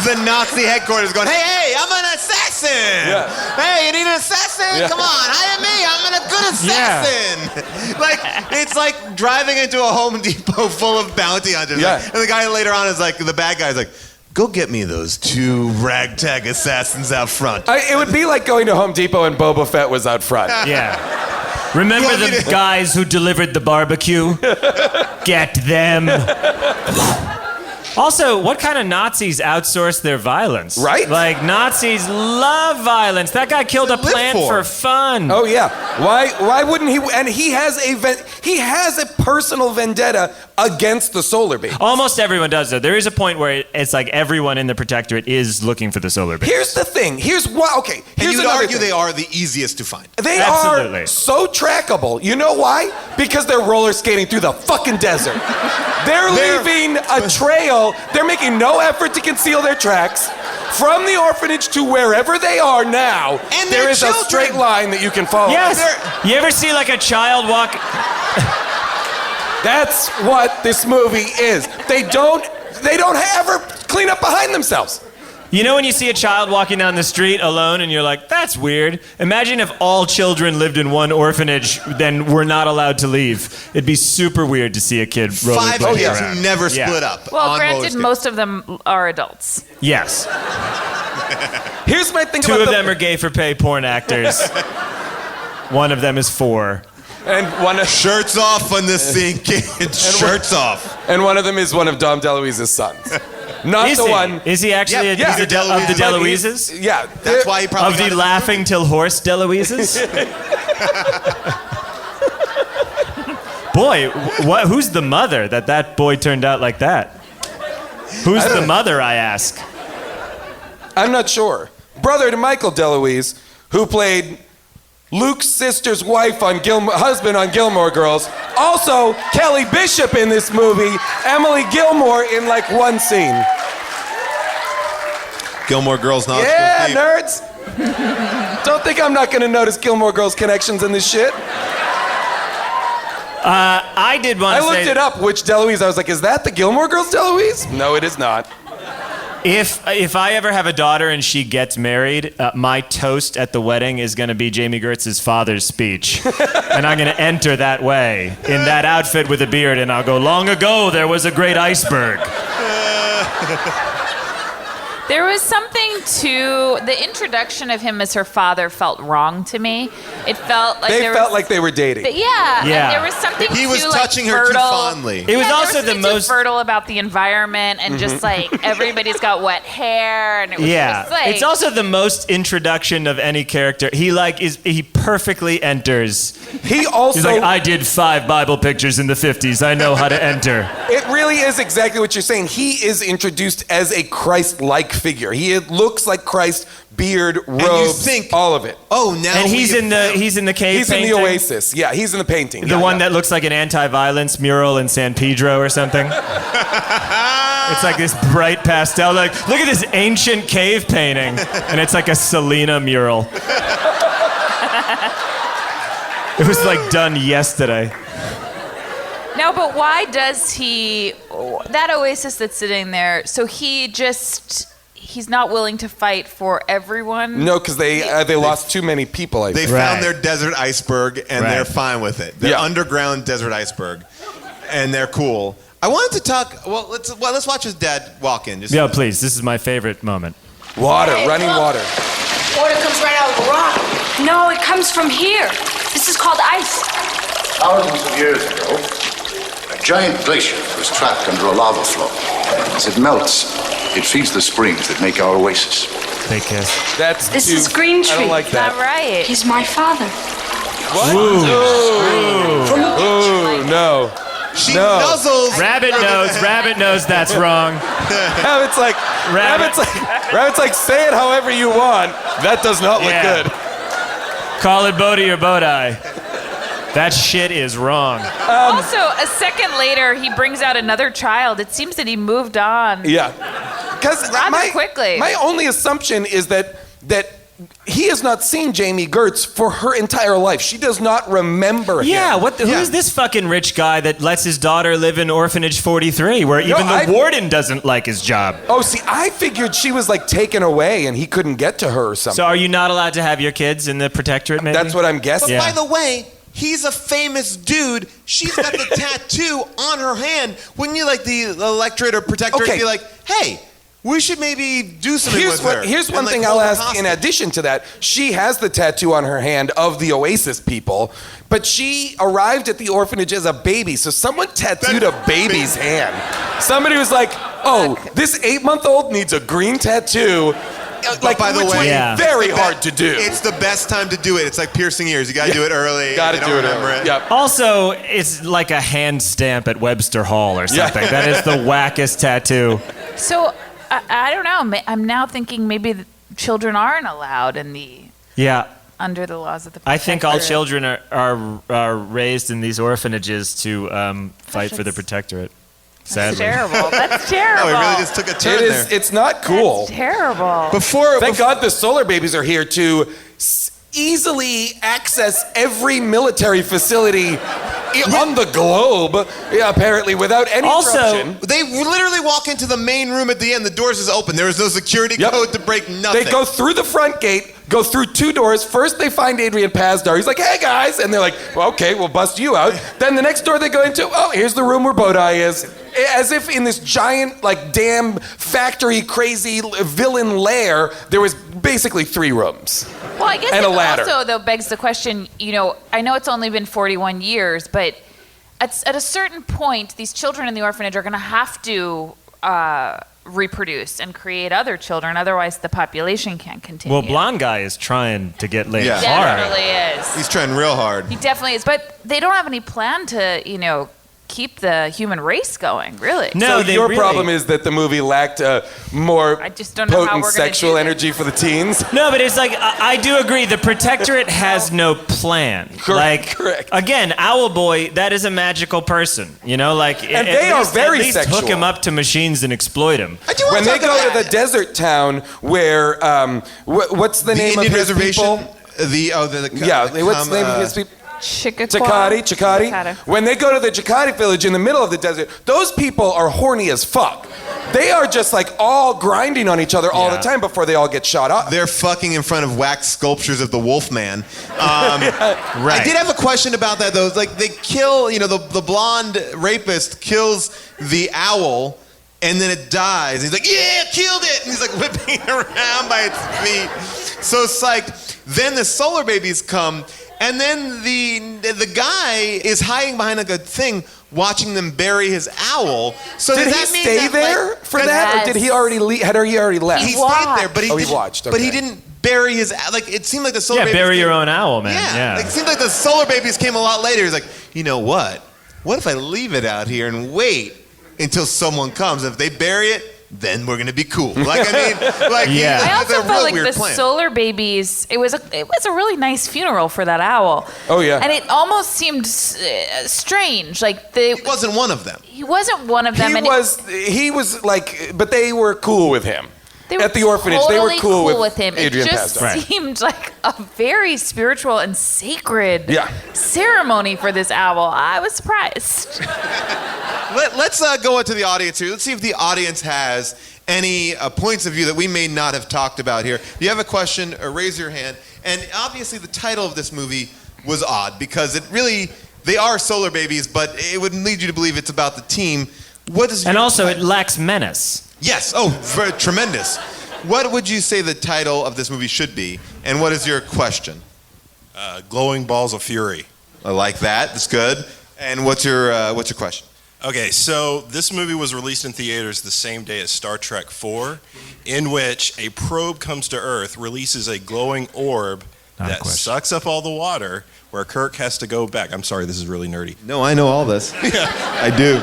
the Nazi headquarters going, hey, I'm an assassin. Yeah. Hey, you need an assassin? Yeah. Come on, hire me. I'm a good assassin. Like, it's like driving into a Home Depot full of bounty hunters. Yeah. Like, and the guy later on is like, the bad guy's like, go get me those 2 ragtag assassins out front. It would be like going to Home Depot and Boba Fett was out front. Yeah. Remember the guys who delivered the barbecue? Get them. Also, what kind of Nazis outsource their violence? Right? Like, Nazis love violence. That guy killed a plant for fun. Oh yeah. Why wouldn't he? And he has a personal vendetta against the Solarbabies. Almost everyone does, though. There is a point where it's like everyone in the Protectorate is looking for the Solarbabies. Here's the thing. Here's why. Okay. And Here's you'd another argue thing. they are the easiest to find. They Absolutely. are so trackable. You know why? Because they're roller skating through the fucking desert. They're leaving a trail. They're making no effort to conceal their tracks. From the orphanage to wherever they are now, And there their is a children. straight line that you can follow. Yes. You ever see like a child walk? That's what this movie is. They don't ever clean up behind themselves. You know when you see a child walking down the street alone and you're like, that's weird. Imagine if all children lived in one orphanage, then we're not allowed to leave. It'd be super weird to see a kid rollerblading 5 kids around. who never Yeah. split up. Well, on roller granted, skates. most of them are adults. Yes. Here's my thing 2 about of them are gay for pay porn actors. 1 of them is 4. and one of Shirts off on the scene, kids. Shirts off. and one of them is one of Dom DeLuise's sons. Not Is the he? one. Is he actually Yeah, of the DeLuises? Yeah. That's why he probably Of the got it. laughing till horse DeLuises? Boy, who's the mother that boy turned out like that? Who's the mother, I ask? I'm not sure. Brother to Michael DeLuise, who played Luke's sister's wife on husband on Gilmore Girls. Also, Kelly Bishop in this movie. Emily Gilmore in like one scene. Gilmore Girls not Yeah, deep. nerds. Don't think I'm not gonna notice Gilmore Girls connections in this shit. I did want I to say... looked it up, which DeLuise. I was like, is that the Gilmore Girls DeLuise? No, it is not. If I ever have a daughter and she gets married, my toast at the wedding is going to be Jami Gertz's father's speech. And I'm going to enter that way, in that outfit with a beard, and I'll go, long ago there was a great iceberg. There was something to the introduction of him as her father felt wrong to me. It felt like They felt like they were dating. Yeah, and Yeah. there was something He was too, touching like, her too fertile. fondly. It was Yeah, also there the something too most... fertile about the environment and just like everybody's got wet hair and it was just like It's also the most introduction of any character. He perfectly enters. He also. He's like, I did 5 Bible pictures in the 50s. I know how to enter. It really is exactly what you're saying. He is introduced as a Christ-like figure. He looks like Christ, beard, robes, think, all of it. Oh, now And we he's have in the found- he's in the cave He's painting. in the Oasis. Yeah, he's in the painting. The one that looks like an anti-violence mural in San Pedro or something. It's like this bright pastel. Like, look at this ancient cave painting, and it's like a Selena mural. It was like done yesterday. No, but why does he that Oasis that's sitting there? So he's not willing to fight for everyone. No, because they lost too many people. I They think. found their desert iceberg, and Right. they're fine with it. Their underground desert iceberg, and they're cool. I wanted to talk. Well, let's watch his dad walk in. Yo, please, this is my favorite moment. Water, Hey, running look. water. Water comes right out of the rock. No, it comes from here. This is called ice. Thousands of years ago, a giant glacier was trapped under a lava flow. As it melts, it feeds the springs that make our oasis. They kiss. That's This too, is Green I don't Tree. like that. Not right. He's my father. What? Ooh, no. She No. nuzzles. Rabbit knows that's wrong. Rabbit's like, Rabbit's like, say it however you want. That does not look Yeah. good. Call it Bodhi or Bodhi. That shit is wrong. Also, a second later, he brings out another child. It seems that he moved on. Yeah. Because rather quickly. My only assumption is that he has not seen Jami Gertz for her entire life. She does not remember him. Yeah, who's this fucking rich guy that lets his daughter live in Orphanage 43, where even the warden doesn't like his job? Oh, see, I figured she was like taken away and he couldn't get to her or something. So are you not allowed to have your kids in the protectorate, maybe? That's what I'm guessing. But by the way, he's a famous dude. She's got the tattoo on her hand. Wouldn't you like the electorate or protectorate be like, hey, we should maybe do something with her? Here's one thing I'll ask in addition to that. She has the tattoo on her hand of the Oasis people, but she arrived at the orphanage as a baby, so someone tattooed a baby's hand. Somebody was like, oh, this 8-month-old needs a green tattoo. Like, by the way, very hard to do. It's the best time to do it. It's like piercing ears. You got to do it early. Got to do it early. Yep. Also, it's like a hand stamp at Webster Hall or something. That is the wackest tattoo. So, I don't know. I'm now thinking maybe the children aren't allowed in the under the laws of the protectorate. I think all children are raised in these orphanages to fight for the protectorate. Sadly. That's terrible. That's terrible. Oh, it really just took a turn there. It's not cool. That's terrible. Thank God the Solarbabies are here to easily access every military facility on the globe, apparently, without any interruption. They literally walk into the main room at the end. The doors is open. There is no security code to break nothing. They go through the front gate, go through 2 doors. First, they find Adrian Pazdar. He's like, hey, guys. And they're like, well, okay, we'll bust you out. Then the next door they go into, oh, here's the room where Bodai is. As if in this giant, like, damn factory crazy villain lair, there was basically 3 rooms. Well, I guess and it a ladder. Also, though, begs the question, I know it's only been 41 years, but at a certain point, these children in the orphanage are going to have to reproduce and create other children, otherwise the population can't continue. Well, blonde guy is trying to get laid hard. Definitely is. He's trying real hard. He definitely is, but they don't have any plan to, keep the human race going, really. No, so your problem is that the movie lacked more I just don't know how potent we're gonna sexual do energy for the teens. No, but it's like, I do agree, the protectorate has no plan. Correct. Again, Owlboy, that is a magical person, and they are very at least sexual. Hook him up to machines and exploit him. When they go to the desert town where, what's the name Indian of his reservation? people? What's the name of his people? Chakati. When they go to the Chakati village in the middle of the desert, those people are horny as fuck. They are just like all grinding on each other all the time before they all get shot up. They're fucking in front of wax sculptures of the Wolfman. I did have a question about that though. It's like they kill, the blonde rapist kills the owl and then it dies. He's like, yeah, killed it. And he's like whipping it around by its feet. So psyched. Then the Solarbabies come. And then the guy is hiding behind like a thing, watching them bury his owl. So did does he that mean stay there for that, or did he already leave? Had he already left? He stayed there, but he watched. But he didn't bury his like. It seemed like the Solarbabies. Bury your own owl, man. Yeah. It seemed like the Solarbabies came a lot later. He's like, you know what? What if I leave it out here and wait until someone comes? If they bury it, then we're gonna be cool. I also felt like the Solarbabies. It was a really nice funeral for that owl. Oh yeah. And it almost seemed strange. Like he wasn't one of them. He wasn't one of them. He was like, but they were cool with him. At the orphanage, totally they were cool with him. Adrian It just Pazdar. seemed like a very spiritual and sacred ceremony for this owl. I was surprised. Let's go into the audience here. Let's see if the audience has any points of view that we may not have talked about here. If you have a question, raise your hand. And obviously the title of this movie was odd because they are Solarbabies, but it would lead you to believe it's about the team. It lacks menace. Yes. Oh, tremendous. What would you say the title of this movie should be? And what is your question? Glowing Balls of Fury. I like that. That's good. And what's your question? Okay, so this movie was released in theaters the same day as Star Trek IV, in which a probe comes to Earth, releases a glowing orb that sucks up all the water, where Kirk has to go back. I'm sorry, this is really nerdy. No, I know all this. Yeah. I do.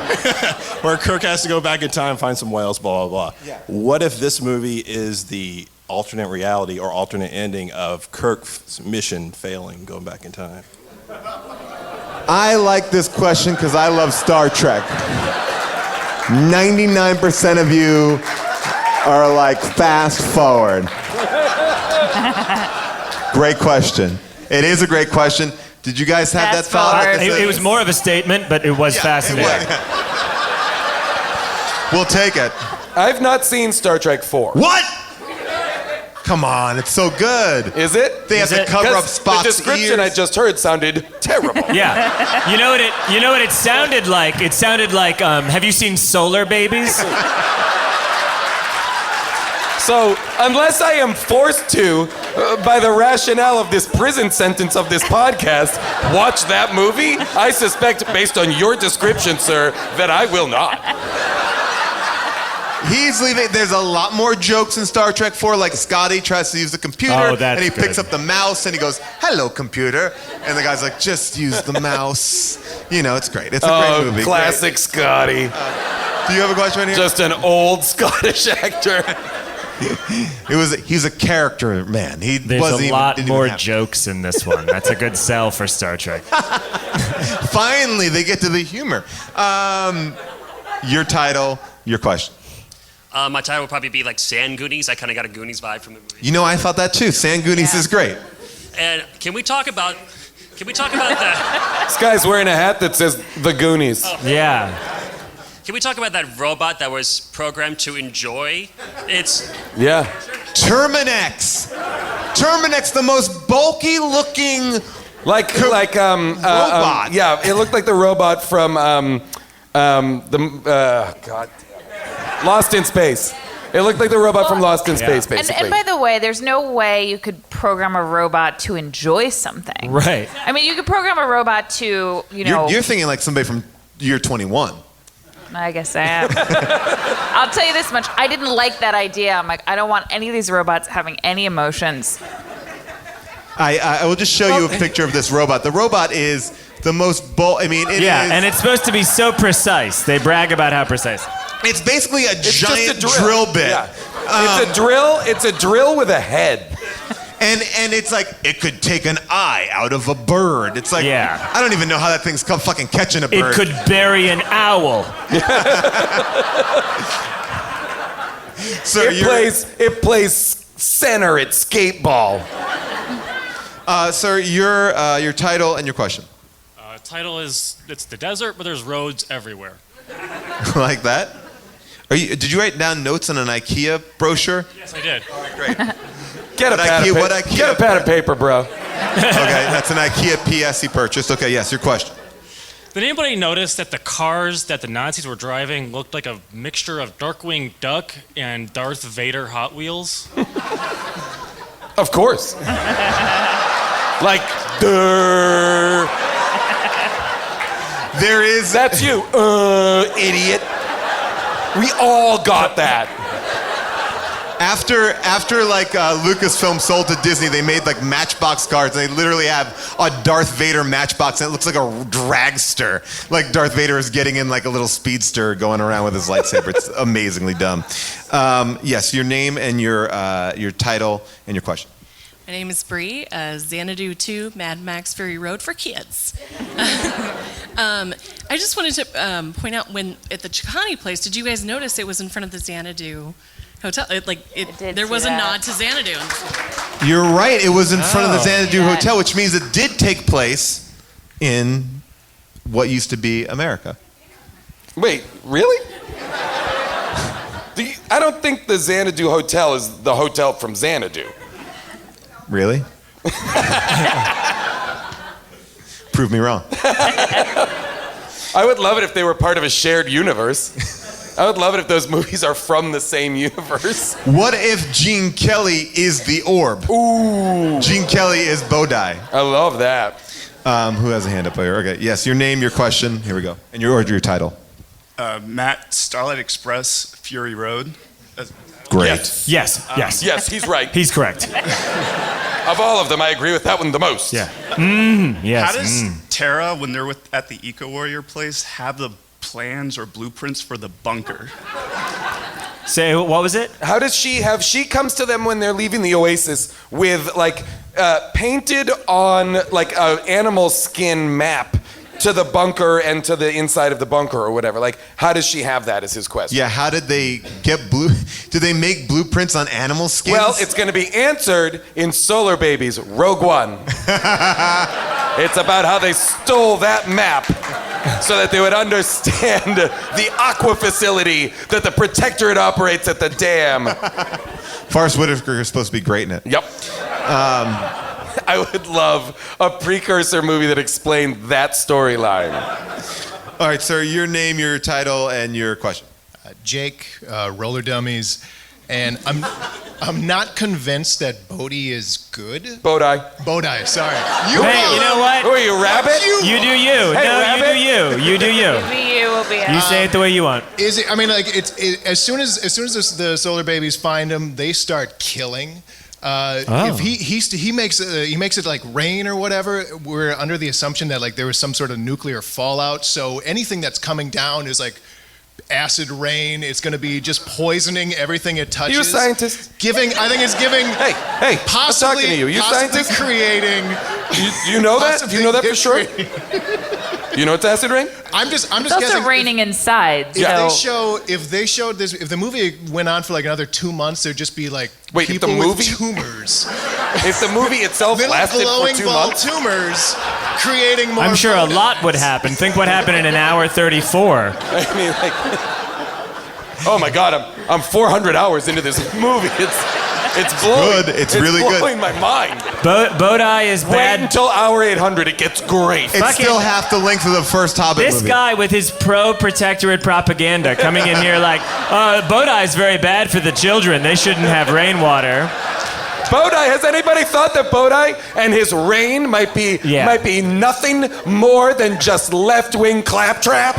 Where Kirk has to go back in time, find some whales, blah, blah, blah. Yeah. What if this movie is the alternate reality or alternate ending of Kirk's mission failing, going back in time? I like this question because I love Star Trek. 99% of you or like fast forward? Great question. It is a great question. Did you guys have that thought? It was more of a statement, but it was fascinating. We'll take it. I've not seen Star Trek 4. What? Come on, it's so good. Is it? They have to cover up Spock's The description ears. I just heard sounded terrible. Yeah. You know what it sounded like? It sounded like, have you seen Solarbabies? So, unless I am forced to, by the rationale of this prison sentence of this podcast, watch that movie, I suspect, based on your description, sir, that I will not. He's leaving. There's a lot more jokes in Star Trek 4, like Scotty tries to use the computer, and he picks up the mouse, and he goes, "Hello, computer," and the guy's like, "Just use the mouse." You know, it's great. It's a great movie. Classic Scotty. Do you have a question right here? Just an old Scottish actor. He's a character man. There's a lot more jokes in this one. That's a good sell for Star Trek. Finally, they get to the humor. Your title, your question. My title would probably be like Sand Goonies. I kind of got a Goonies vibe from the movie. You know, I thought that too. Sand Goonies is great. And can we talk about that? This guy's wearing a hat that says The Goonies. Oh. Yeah. Can we talk about that robot that was programmed to enjoy? Yeah. Terminex, the most bulky looking robot. Yeah, it looked like the robot from Lost in Space. It looked like the robot from Lost in Space, basically. And by the way, there's no way you could program a robot to enjoy something. Right. I mean, you could program a robot to, You're thinking like somebody from year 21. I guess I am. I'll tell you this much. I didn't like that idea. I'm like, I don't want any of these robots having any emotions. I will just show you a picture of this robot. The robot is the most and it's supposed to be so precise. They brag about how precise. It's basically a giant drill bit. Yeah. It's a drill with a head. And it's like, it could take an eye out of a bird. It's like, I don't even know how that thing's fucking catching a bird. It could bury an owl. So it plays center at skateball. Sir, your title and your question. Title is, it's the desert, but there's roads everywhere. Like that? Did you write down notes on an IKEA brochure? Yes, I did. All right, great. Get a pad of paper, bro. Okay, that's an IKEA PS he purchased. Okay, yes, your question. Did anybody notice that the cars that the Nazis were driving looked like a mixture of Darkwing Duck and Darth Vader Hot Wheels? Of course. Like, durr. There is... That's you, idiot. We all got that. After Lucasfilm sold to Disney, they made like Matchbox cars, and they literally have a Darth Vader Matchbox, and it looks like a dragster. Like Darth Vader is getting in like a little speedster going around with his lightsaber. It's amazingly dumb. Yes, your name and your title and your question. My name is Bree, Xanadu 2, Mad Max Fury Road for kids. I just wanted to point out, when at the Chicani place, did you guys notice it was in front of the Xanadu Hotel? There was a nod to Xanadu. You're right. It was in front of the Xanadu Hotel, which means it did take place in what used to be America. Wait, really? I don't think the Xanadu Hotel is the hotel from Xanadu. Really? Prove me wrong. I would love it if they were part of a shared universe. I would love it if those movies are from the same universe. What if Gene Kelly is the orb? Ooh. Gene Kelly is Bodai. I love that. Who has a hand up here? Okay, yes, your name, your question. Here we go. And your title. Matt, Starlight Express, Fury Road. Great. Yes. Yes, he's right. He's correct. Of all of them, I agree with that one the most. Yeah. Yes. How does Tara, when they're at the Eco Warrior place, have the plans or blueprints for the bunker? Say, what was it? How does she comes to them when they're leaving the Oasis with like painted on like an animal skin map to the bunker and to the inside of the bunker or whatever. Like, how does she have that is his question. Yeah, how did they get Do they make blueprints on animal skins? Well, it's going to be answered in Solarbabies Rogue One. It's about how they stole that map so that they would understand the aqua facility that the Protectorate operates at the dam. Forrest Whitaker is supposed to be great in it. Yep. I would love a precursor movie that explained that storyline. All right, sir, your name, your title, and your question. Jake, Roller Dummies, and I'm not convinced that Bodhi is good. Bodhi, sorry. You know what? Who are you, Rabbit? You do you. Hey, no, Rabbit. you do you. You do you. will be You say it the way you want. Is it? I mean, like as soon as the Solarbabies find him, they start killing. If he makes it like rain or whatever, we're under the assumption that like there was some sort of nuclear fallout. So anything that's coming down is like acid rain. It's going to be just poisoning everything it touches. You a scientist? I think it's giving. Hey, possibly, I'm talking to you. You possibly scientist? creating. You know that? Do you know that for sure? You know it's acid rain? I'm just It's also guessing. raining inside. If they showed this, if the movie went on for like another 2 months, there'd just be like people with tumors. If the movie itself Little lasted for glowing 2 ball months, tumors creating more. I'm sure a photos. lot would happen. Think what happened in an hour 34. I mean, like, oh my God, I'm 400 hours into this movie. It's blowing. Good. It's really good. It's blowing my mind. Bodhi is bad. Wait until hour 800. It gets great. It's still half the length of the first Hobbit This movie. guy with his pro-protectorate propaganda coming in here like, Bodhi is very bad for the children. They shouldn't have rainwater. Bodhi, has anybody thought that Bodhi and his reign might be nothing more than just left-wing claptrap?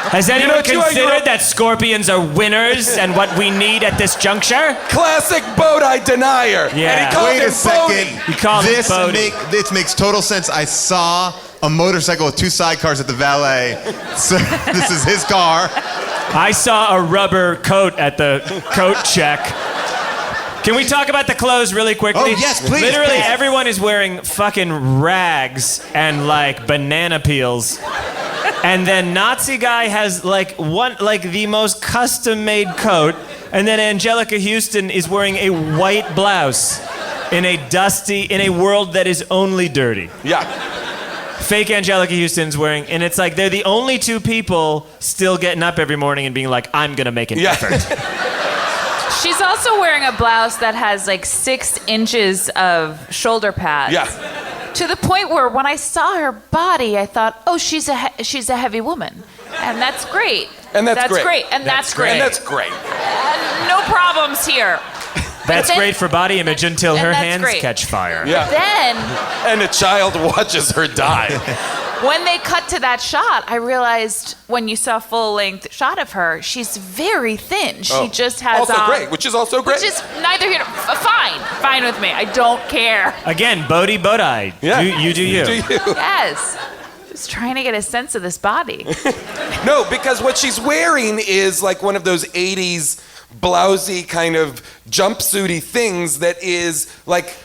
Has anyone considered that scorpions are winners and what we need at this juncture? Classic Bodhi denier. Yeah. And he called Wait him a second. Bodhi. He called him This Bodhi. this makes total sense. I saw a motorcycle with 2 sidecars at the valet. So this is his car. I saw a rubber coat at the coat check. Can we talk about the clothes really quickly? Oh, yes, please, Literally please. everyone is wearing fucking rags and like banana peels. And then Nazi guy has like the most custom-made coat, and then Angelica Houston is wearing a white blouse in a world that is only dirty. Yeah. Fake Angelica Houston's wearing, and it's like they're the only 2 people still getting up every morning and being like, I'm gonna make an effort. She's also wearing a blouse that has like 6 inches of shoulder pads. Yeah. To the point where when I saw her body, I thought, oh, she's a heavy woman, and that's great. And that's great. And that's great. And that's great. No problems here. That's great for body image until her that's hands great. catch fire. Yeah. Then, And a child watches her die. when they cut to that shot, I realized when you saw a full-length shot of her, she's very thin. She just has also great, which is also great. Which is neither here. Fine with me. I don't care. Again, Bodhi. Yeah. You do you. Yes. Just trying to get a sense of this body. No, because what she's wearing is like one of those 80s blousy kind of jumpsuity things that is like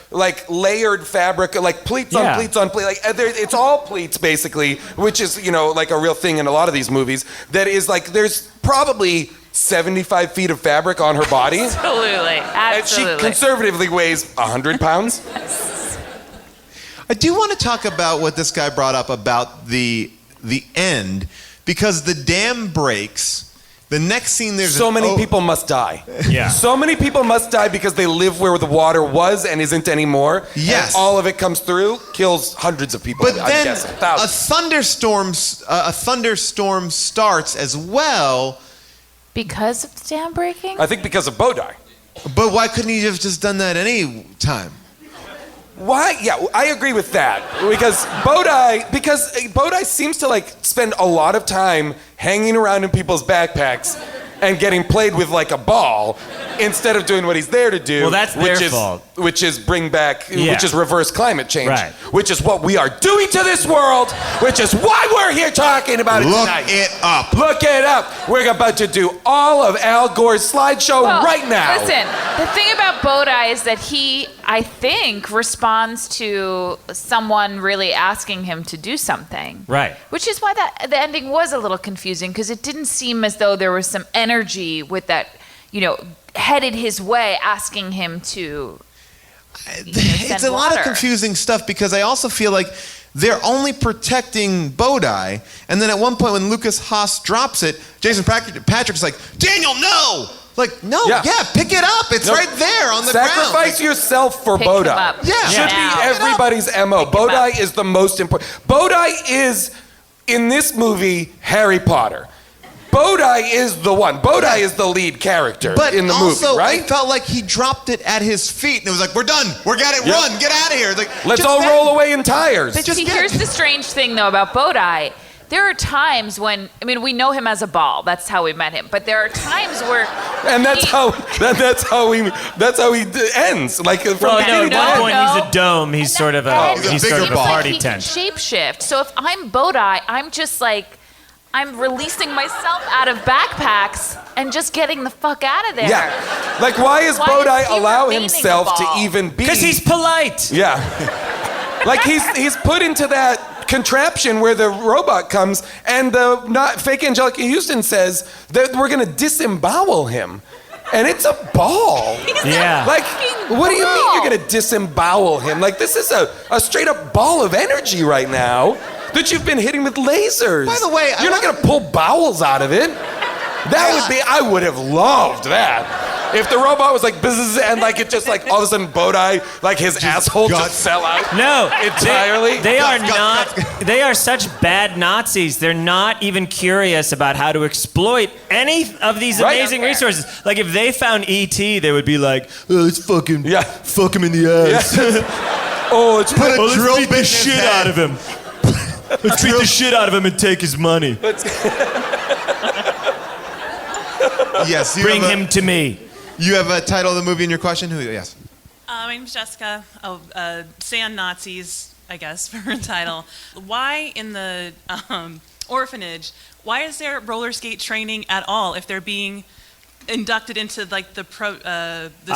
layered fabric, like pleats on pleats on pleats. Like it's all pleats basically, which is like a real thing in a lot of these movies. That is like there's probably 75 feet of fabric on her body. Absolutely. And she conservatively weighs 100 pounds. I do want to talk about what this guy brought up about the end, because the dam breaks. The next scene, there's so many people must die. Yeah. So many people must die because they live where the water was and isn't anymore. Yes. And all of it comes through, kills hundreds of people. But I'm then guessing, a thousands. thunderstorm starts as well. Because of the dam breaking? I think because of Bodhi. But why couldn't he have just done that any time? Why? Yeah, I agree with that. Because Bodhi seems to like spend a lot of time hanging around in people's backpacks and getting played with like a ball instead of doing what he's there to do. Well, that's their fault. Which is which is reverse climate change. Right. Which is what we are doing to this world, which is why we're here talking about it tonight. Look it up. Look it up. We're about to do all of Al Gore's slideshow right now. Listen, the thing about Bodhi is that he, I think, responds to someone really asking him to do something. Right. Which is why the ending was a little confusing, because it didn't seem as though there was some energy with that headed his way, asking him to. It's a lot of confusing stuff because I also feel like they're only protecting Bodhi, and then at one point when Lucas Haas drops it, Jason Patrick's like, Daniel, no! Like, no, pick it up. It's right there on the ground. Sacrifice yourself for Pick Bodhi. him up. Yeah. Should be everybody's MO. Bodhi is the most important. Bodhi is, in this movie, Harry Potter. Bodhi is the one. Bodhi is the lead character in the movie, right? I felt like he dropped it at his feet, and it was like, we're done. We're got it. Run. Get out of here. Like, let's all roll away in tires. But here's the strange thing, though, about Bodhi. There are times when, we know him as a ball. That's how we met him. But there are times where, and that's how he ends. Like at one point he's a dome. He's sort of a party tent. Shapeshift. So if I'm Bodhi, I'm just like, I'm releasing myself out of backpacks and just getting the fuck out of there. Yeah. Like, why does Bodhi allow himself to even be? Because he's polite. Yeah. Like he's put into that contraption where the robot comes and the fake Angelica Houston says that we're gonna disembowel him. And it's a ball. Yeah. Like, what do you mean you're gonna disembowel him? Like, this is a straight up ball of energy right now that you've been hitting with lasers. By the way, you're not gonna pull bowels out of it. I would have loved that. If the robot was like bzzz, and like it just like all of a sudden Bodhi, like his asshole just fell out. No, entirely. They are such bad Nazis. They're not even curious about how to exploit any of these amazing resources. Like if they found E.T., they would be like, oh, let's fuck him in the ass. Let's beat the shit out of him. Let's beat the shit out of him and take his money. Yes, bring him to me. You have a title of the movie in your question? Yes. My name's Jessica. Sand Nazis, I guess, for a title. Why in the orphanage, why is there roller skate training at all if they're being inducted into like the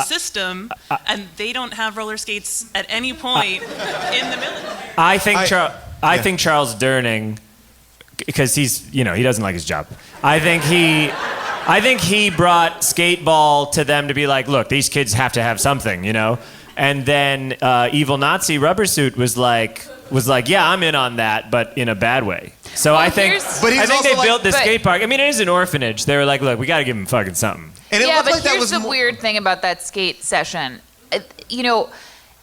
system and they don't have roller skates at any point in the military? I think Charles Durning, because he doesn't like his job. I think he brought skateball to them to be like, look, these kids have to have something, And then evil Nazi Rubber Suit was like, yeah, I'm in on that, but in a bad way. So I think they built the skate park. I mean, it is an orphanage. They were like, look, we got to give them fucking something. And here's the weird thing about that skate session.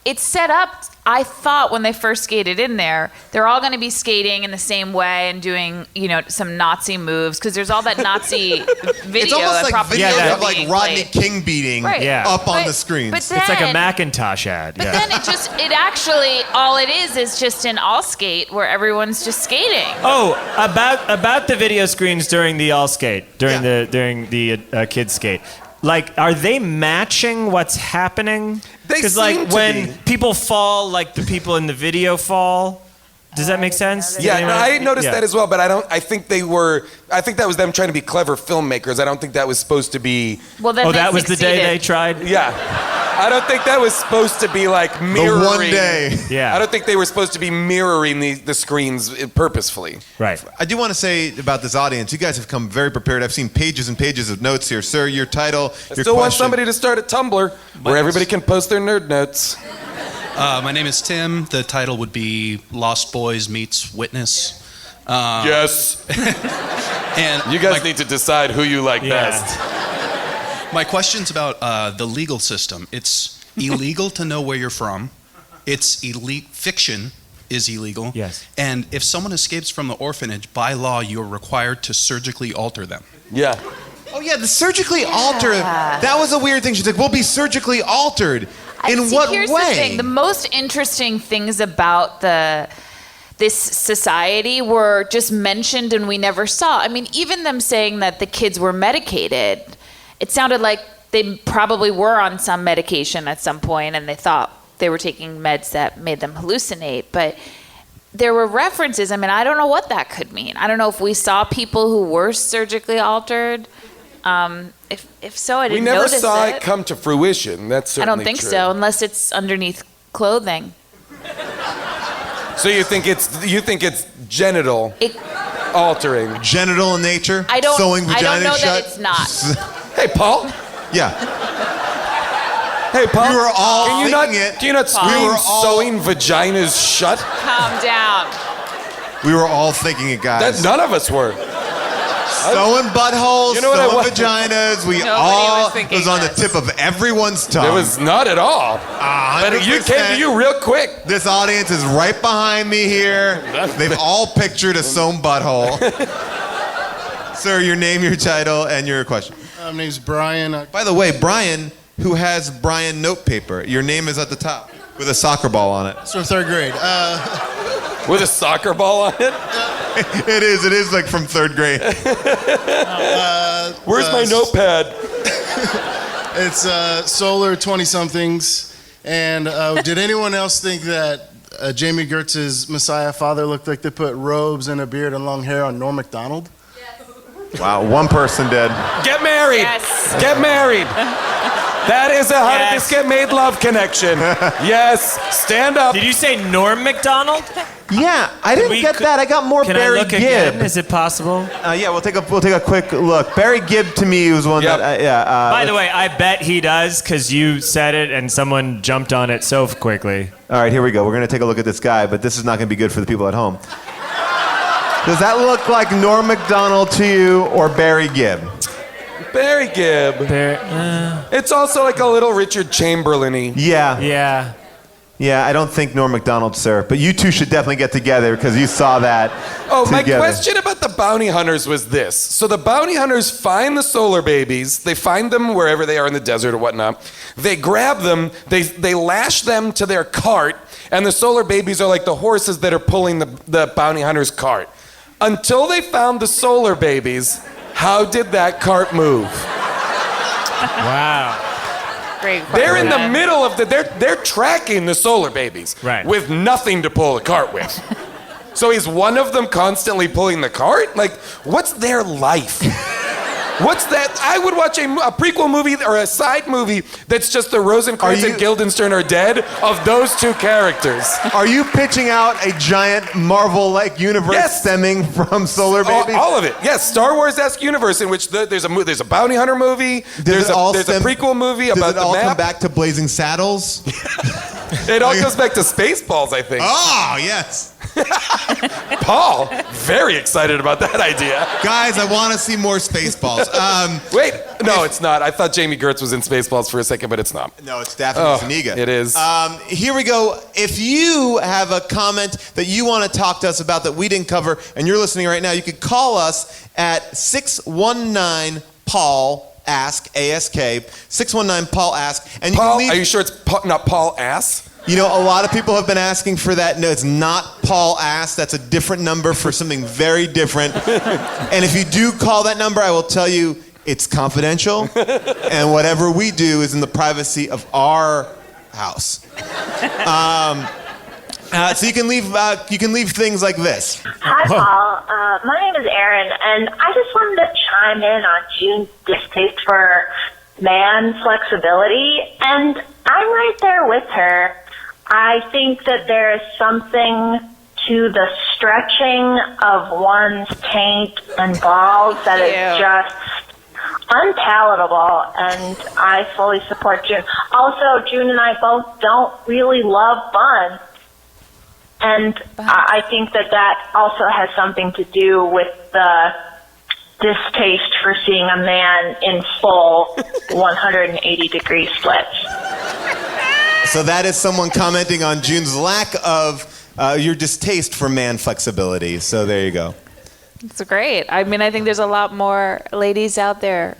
It's set up, I thought when they first skated in there, they're all going to be skating in the same way and doing, some Nazi moves because there's all that Nazi video. It's almost like videos of like Rodney King beating up on the screens. It's like a Macintosh ad. But then it actually, all it is just an all skate where everyone's just skating. Oh, about the video screens during the all skate, during the kids skate. Like, are they matching what's happening? Because like when people fall, like the people in the video fall. Does that make sense? Yeah, I noticed that as well, but I think that was them trying to be clever filmmakers. I don't think that was supposed to be. Well, then that was the day they tried? Yeah. I don't think that was supposed to be like mirroring. The one day. Yeah. I don't think they were supposed to be mirroring the screens purposefully. Right. I do want to say about this audience, you guys have come very prepared. I've seen pages and pages of notes here. Sir, your title, I still want somebody to start a Tumblr where everybody can post their nerd notes. My name is Tim. The title would be Lost Boys meets Witness. Yes. And you guys need to decide who you like best. My question's about the legal system. It's illegal to know where you're from. It's fiction is illegal. Yes. And if someone escapes from the orphanage, by law, you're required to surgically alter them. Yeah. Oh yeah, the surgically alter. That was a weird thing. She's like, we'll be surgically altered. In what here's way? The thing. The most interesting things about this society were just mentioned and we never saw. I mean, even them saying that the kids were medicated, it sounded like they probably were on some medication at some point and they thought they were taking meds that made them hallucinate. But there were references. I mean, I don't know what that could mean. I don't know if we saw people who were surgically altered. If so, I didn't notice it. We never saw it come to fruition. That's certainly I don't think so, unless it's underneath clothing. So you think it's genital altering? Genital in nature? I don't sewing vagina know shut? that it's not. Hey, Paul. Yeah. Hey, Paul. We were all can you not, thinking it. Can you not We scream were all- sewing vaginas shut? Calm down. We were all thinking it, guys. None of us were. Sewing buttholes, You know what I sewing wa- vaginas. We Nobody all was thinking it was on the this. tip of everyone's tongue. It was not at all. But you came to 100%. you real quick. This audience is right behind me here. They've all pictured a sewn butthole. Sir, your name, your title, and your question. My name's Brian. By the way, Brian, who has Brian notepaper, your name is at the top with a soccer ball on it. It's from third grade. With a soccer ball on it? It is like from third grade. Where's my notepad? It's Solar 20-somethings. And did anyone else think that Jami Gertz's Messiah father looked like they put robes and a beard and long hair on Norm Macdonald? Wow, one person did. Get married. Yes. Get married. That is a How Did This Get Made love connection. Yes. Stand up. Did you say Norm Macdonal? Yeah, I didn't get that. I got more Can Barry I look Gibb. again? Is it possible? Yeah, we'll take a quick look. Barry Gibb to me was one Yep. that By the way, I bet he does because you said it and someone jumped on it so quickly. All right, here we go. We're gonna take a look at this guy, but this is not gonna be good for the people at home. Does that look like Norm Macdonald to you or Barry Gibb? Barry Gibb. It's also like a little Richard Chamberlain-y. Yeah. Yeah. Yeah, I don't think Norm Macdonald, sir. But you two should definitely get together because you saw that. Oh, my together. question about the bounty hunters was this. So the bounty hunters find the Solarbabies. They find them wherever they are in the desert or whatnot. They grab them. They lash them to their cart. And the Solarbabies are like the horses that are pulling the bounty hunter's cart. Until they found the Solarbabies, how did that cart move? Wow. Great question. They're in the middle of they're tracking the Solarbabies Right. with nothing to pull the cart with. So is one of them constantly pulling the cart? Like, what's their life? What's that? I would watch a prequel movie or a side movie that's just the Rosencrantz and Guildenstern are dead of those two characters. Are you pitching out a giant Marvel-like universe stemming from Solar Babies? All of it. Yes, Star Wars-esque universe in which there's a bounty hunter movie. There's a prequel movie about the all map. come back to Blazing Saddles? It all goes back to Spaceballs, I think. Oh, yes. Paul, very excited about that idea. Guys, I want to see more Spaceballs. Wait, no, it's not. I thought Jami Gertz was in Spaceballs for a second, but it's not. No, it's Daphne Zuniga. It is. Here we go. If you have a comment that you want to talk to us about that we didn't cover, and you're listening right now, you could call us at 619-PAUL-ASK, A-S-K, 619-PAUL-ASK. And you Paul, can leave... are you sure it's not Paul Ass? You know, a lot of people have been asking for that. No, it's not Paul Ass. That's a different number for something very different. And if you do call that number, I will tell you it's confidential. And whatever we do is in the privacy of our house. So you can leave things like this. Hi, Paul. My name is Erin, and I just wanted to chime in on June's distaste for man flexibility, and I'm right there with her. I think that there is something to the stretching of one's taint and balls that is just unpalatable, and I fully support June. Also, June and I both don't really love buns, and I think that also has something to do with the distaste for seeing a man in full 180-degree splits. So that is someone commenting on June's lack of your distaste for man flexibility. So there you go. It's great. I mean, I think there's a lot more ladies out there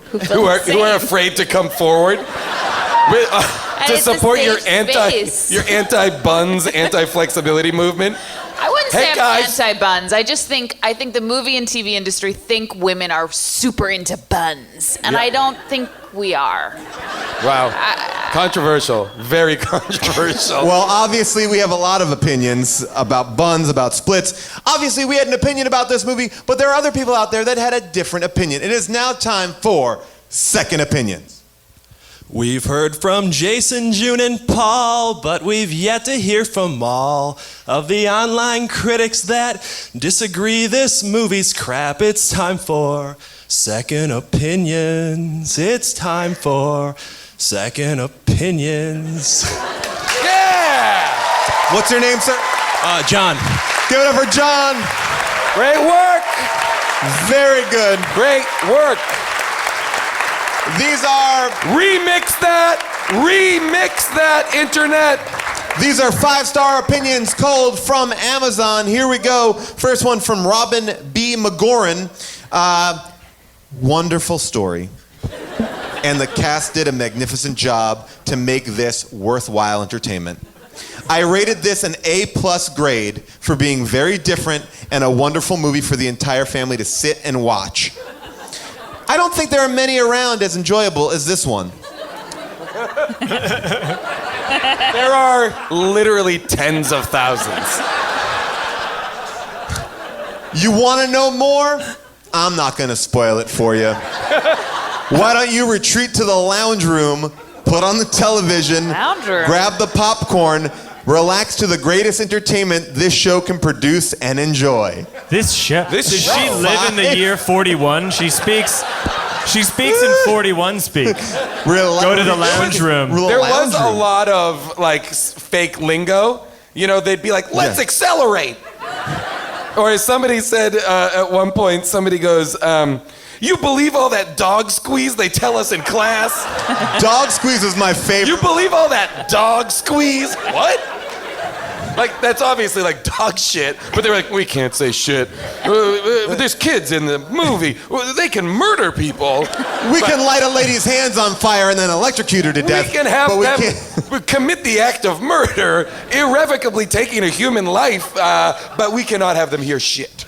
who feel who are afraid to come forward with, to it's a support your safe space. anti-buns, anti-flexibility movement. I wouldn't say Hey, I'm guys. anti-buns. I think the movie and TV industry think women are super into buns, and Yeah. I don't think we are. Wow. Controversial. Very controversial. Well, obviously, we have a lot of opinions about buns, about splits. Obviously, we had an opinion about this movie, but there are other people out there that had a different opinion. It is now time for Second Opinions. We've heard from Jason, June, and Paul, but we've yet to hear from all of the online critics that disagree this movie's crap. It's time for second opinions. It's time for second opinions. Yeah! What's your name, sir? John. Give it up for John. Great work. Very good. Great work. These are... Remix that, internet. These are 5-star opinions culled from Amazon. Here we go. First one from Robin B. McGoran. Wonderful story. And the cast did a magnificent job to make this worthwhile entertainment. I rated this an A+ grade for being very different and a wonderful movie for the entire family to sit and watch. I don't think there are many around as enjoyable as this one. There are literally tens of thousands. You want to know more? I'm not going to spoil it for you. Why don't you retreat to the lounge room, put on the television, grab the popcorn, relax to the greatest entertainment this show can produce and enjoy. Does she live in the year 41? She speaks in 41 speak. Go to the lounge room. There was a lot of like fake lingo. You know, they'd be like, let's accelerate. Or as somebody said at one point, somebody goes, you believe all that dog squeeze they tell us in class? Dog squeeze is my favorite. You believe all that dog squeeze? What? Like, that's obviously like dog shit, but they're like, we can't say shit. There's kids in the movie. They can murder people. We can light a lady's hands on fire and then electrocute her to death. We can have them commit the act of murder, irrevocably taking a human life, but we cannot have them hear shit.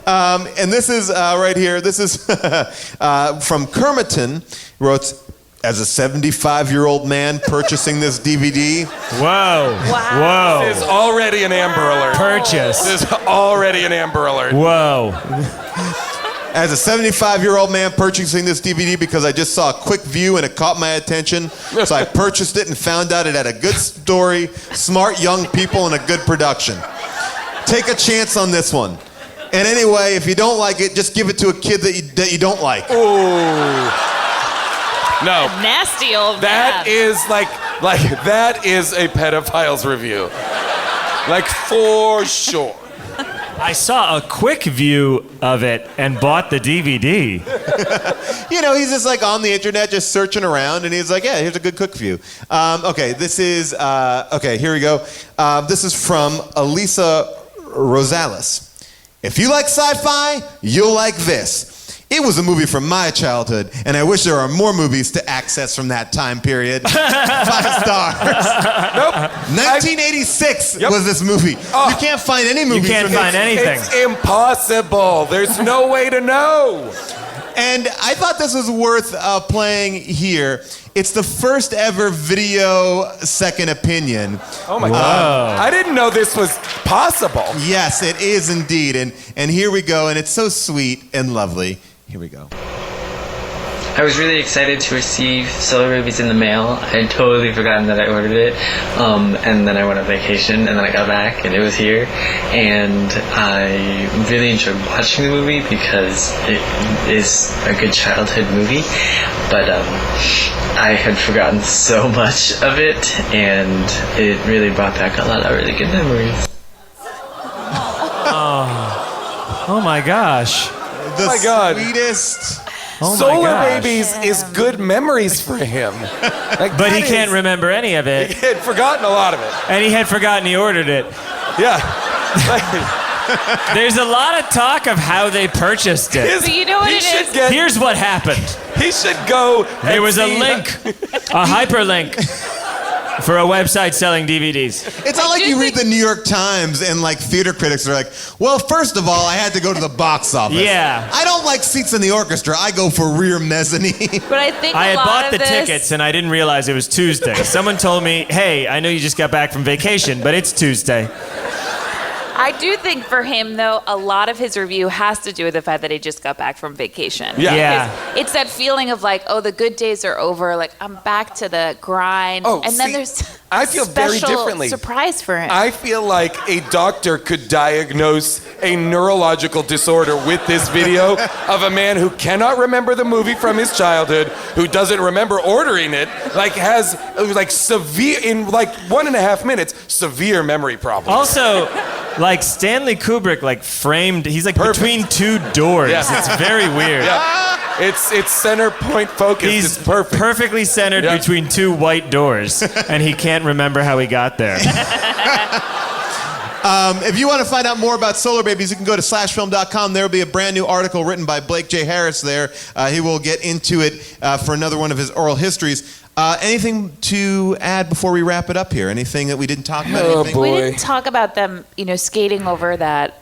And this is right here. This is from Kermiton. Wrote, as a 75-year-old man purchasing this DVD. Whoa. Whoa. This is already an Amber Alert. Purchase. This is already an Amber Alert. Whoa. As a 75-year-old man purchasing this DVD because I just saw a quick view and it caught my attention. So I purchased it and found out it had a good story, smart young people, and a good production. Take a chance on this one. And anyway, if you don't like it, just give it to a kid that you don't like. Ooh. No. Nasty old That man. is like that is a pedophile's review. Like, for sure. I saw a quick view of it and bought the DVD. You know, he's just like on the internet just searching around and he's like, yeah, here's a good quick view. Okay, this is, okay, here we go. This is from Elisa Rosales. If you like sci-fi, you'll like this. It was a movie from my childhood, and I wish there were more movies to access from that time period. 5 stars. Nope. 1986 was this movie. You can't find any movies. You can't find anything. It's impossible. There's no way to know. And I thought this was worth playing here. It's the first ever video second opinion. Oh my God. I didn't know this was possible. Yes, it is indeed. And here we go, and it's so sweet and lovely. Here we go. I was really excited to receive Solarbabies in the mail. I had totally forgotten that I ordered it. And then I went on vacation, and then I got back, and it was here. And I really enjoyed watching the movie because it is a good childhood movie. But I had forgotten so much of it, and it really brought back a lot of really good memories. Oh my gosh. The my God. sweetest. Oh my Solarbabies is good memories for him. Like, But he that can't is- remember any of He it. had forgotten a lot of it. And he had forgotten he ordered it. Yeah. There's a lot of talk of how they purchased it. But you know what he it should is? get- Here's what happened. He should go. There and was a see- link, a hyperlink for a website selling DVDs. It's not like you read the New York Times and like theater critics are like, well, first of all, I had to go to the box office. Yeah. I don't like seats in the orchestra. I go for rear mezzanine. But I think I a had lot bought of the this, tickets and I didn't realize it was Tuesday. Someone told me, hey, I know you just got back from vacation, but it's Tuesday. I do think for him, though, a lot of his review has to do with the fact that he just got back from vacation. Yeah. Because it's that feeling of like, oh, the good days are over. Like, I'm back to the grind. Oh, and then see, there's I feel very special differently. surprise for him. I feel like a doctor could diagnose a neurological disorder with this video of a man who cannot remember the movie from his childhood, who doesn't remember ordering it, like has like severe, in like 1.5 minutes, severe memory problems. Also, like Stanley Kubrick, like framed, he's like between two doors. Yeah. It's very weird. Yeah. It's center point focus. He's it's perfect. perfectly centered between two white doors, and he can't remember how he got there. If you want to find out more about Solarbabies, you can go to slashfilm.com. There will be a brand new article written by Blake J. Harris there. He will get into it for another one of his oral histories. Anything to add before we wrap it up here? Anything that we didn't talk about? Oh, Anything? We didn't talk about them, skating over that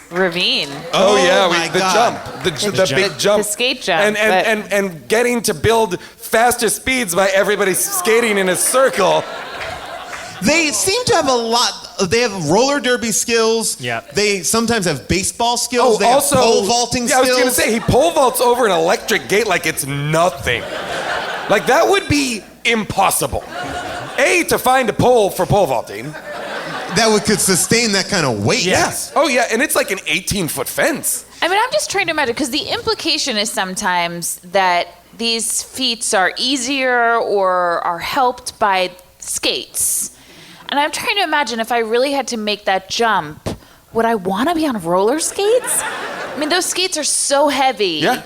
ravine. Oh yeah, my the God. jump, the big jump, the skate jump, and getting to build faster speeds by everybody skating in a circle. They seem to have a lot. They have roller derby skills. Yeah. They sometimes have baseball skills. Oh, they also have pole vaulting skills. I was gonna say he pole vaults over an electric gate like it's nothing. Like that would be impossible. To find a pole for pole vaulting. That could sustain that kind of weight. Yes. Oh yeah, and it's like an 18-foot fence. I mean, I'm just trying to imagine, because the implication is sometimes that these feats are easier or are helped by skates. And I'm trying to imagine if I really had to make that jump, would I want to be on roller skates? I mean, those skates are so heavy. Yeah.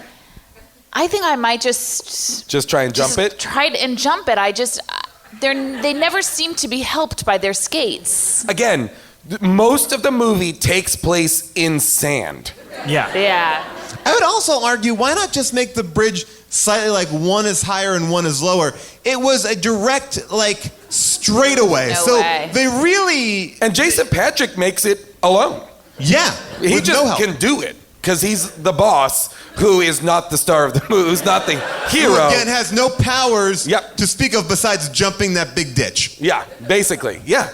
I think I might just try and jump it. Try and jump it. They never seem to be helped by their skates. Again, most of the movie takes place in sand. Yeah. Yeah. I would also argue, why not just make the bridge slightly like one is higher and one is lower? It was a direct, like, straightaway. No way. They really... And Jason Patric makes it alone. Yeah. He with just no help. can do it. Because he's the boss, who is not the star of the movie, who's not the hero. Who, again, has no powers to speak of besides jumping that big ditch. Yeah, basically, yeah.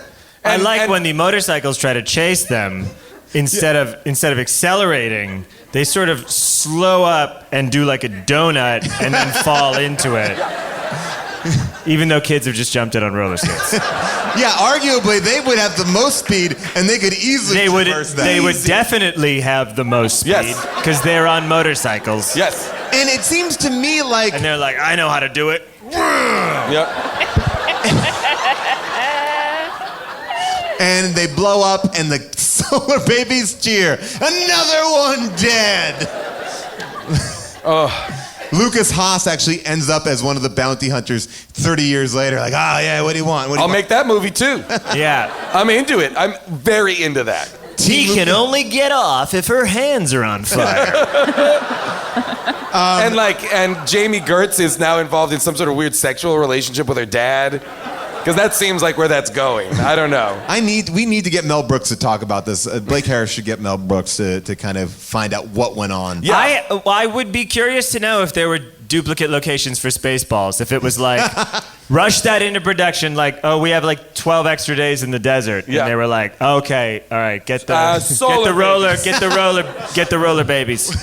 I like when the motorcycles try to chase them, instead of accelerating, they sort of slow up and do like a donut and then fall into it. Even though kids have just jumped it on roller skates. Yeah, arguably they would have the most speed, and they could easily traverse that. They would definitely have the most speed because they're on motorcycles. Yes. And it seems to me like... And they're like, I know how to do it. Yep. And they blow up, and the Solarbabies cheer. Another one dead. Lucas Haas actually ends up as one of the bounty hunters 30 years later. Like, what do you want? I'll make that movie too. Yeah. I'm into it. I'm very into that. He can only get off if her hands are on fire. And Jami Gertz is now involved in some sort of weird sexual relationship with her dad. Because that seems like where that's going. I don't know. We need to get Mel Brooks to talk about this. Blake Harris should get Mel Brooks to kind of find out what went on. Yeah. I would be curious to know if there were duplicate locations for Spaceballs. If it was like, rush that into production, like, oh, we have like 12 extra days in the desert. Yeah. And they were like, okay, all right, get the roller babies.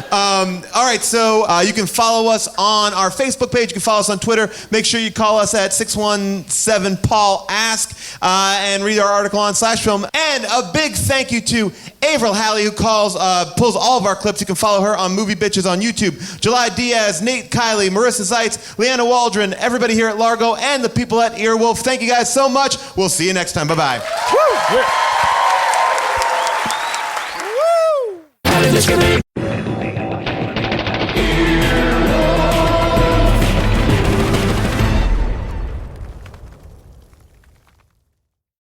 All right, so you can follow us on our Facebook page. You can follow us on Twitter. Make sure you call us at 617-PAUL-ASK and read our article on Slashfilm. And a big thank you to Avril Halley, who pulls all of our clips. You can follow her on Movie Bitches on YouTube. July Diaz, Nate Kiley, Marissa Zeitz, Leanna Waldron, everybody here at Largo, and the people at Earwolf. Thank you guys so much. We'll see you next time. Bye-bye. Woo!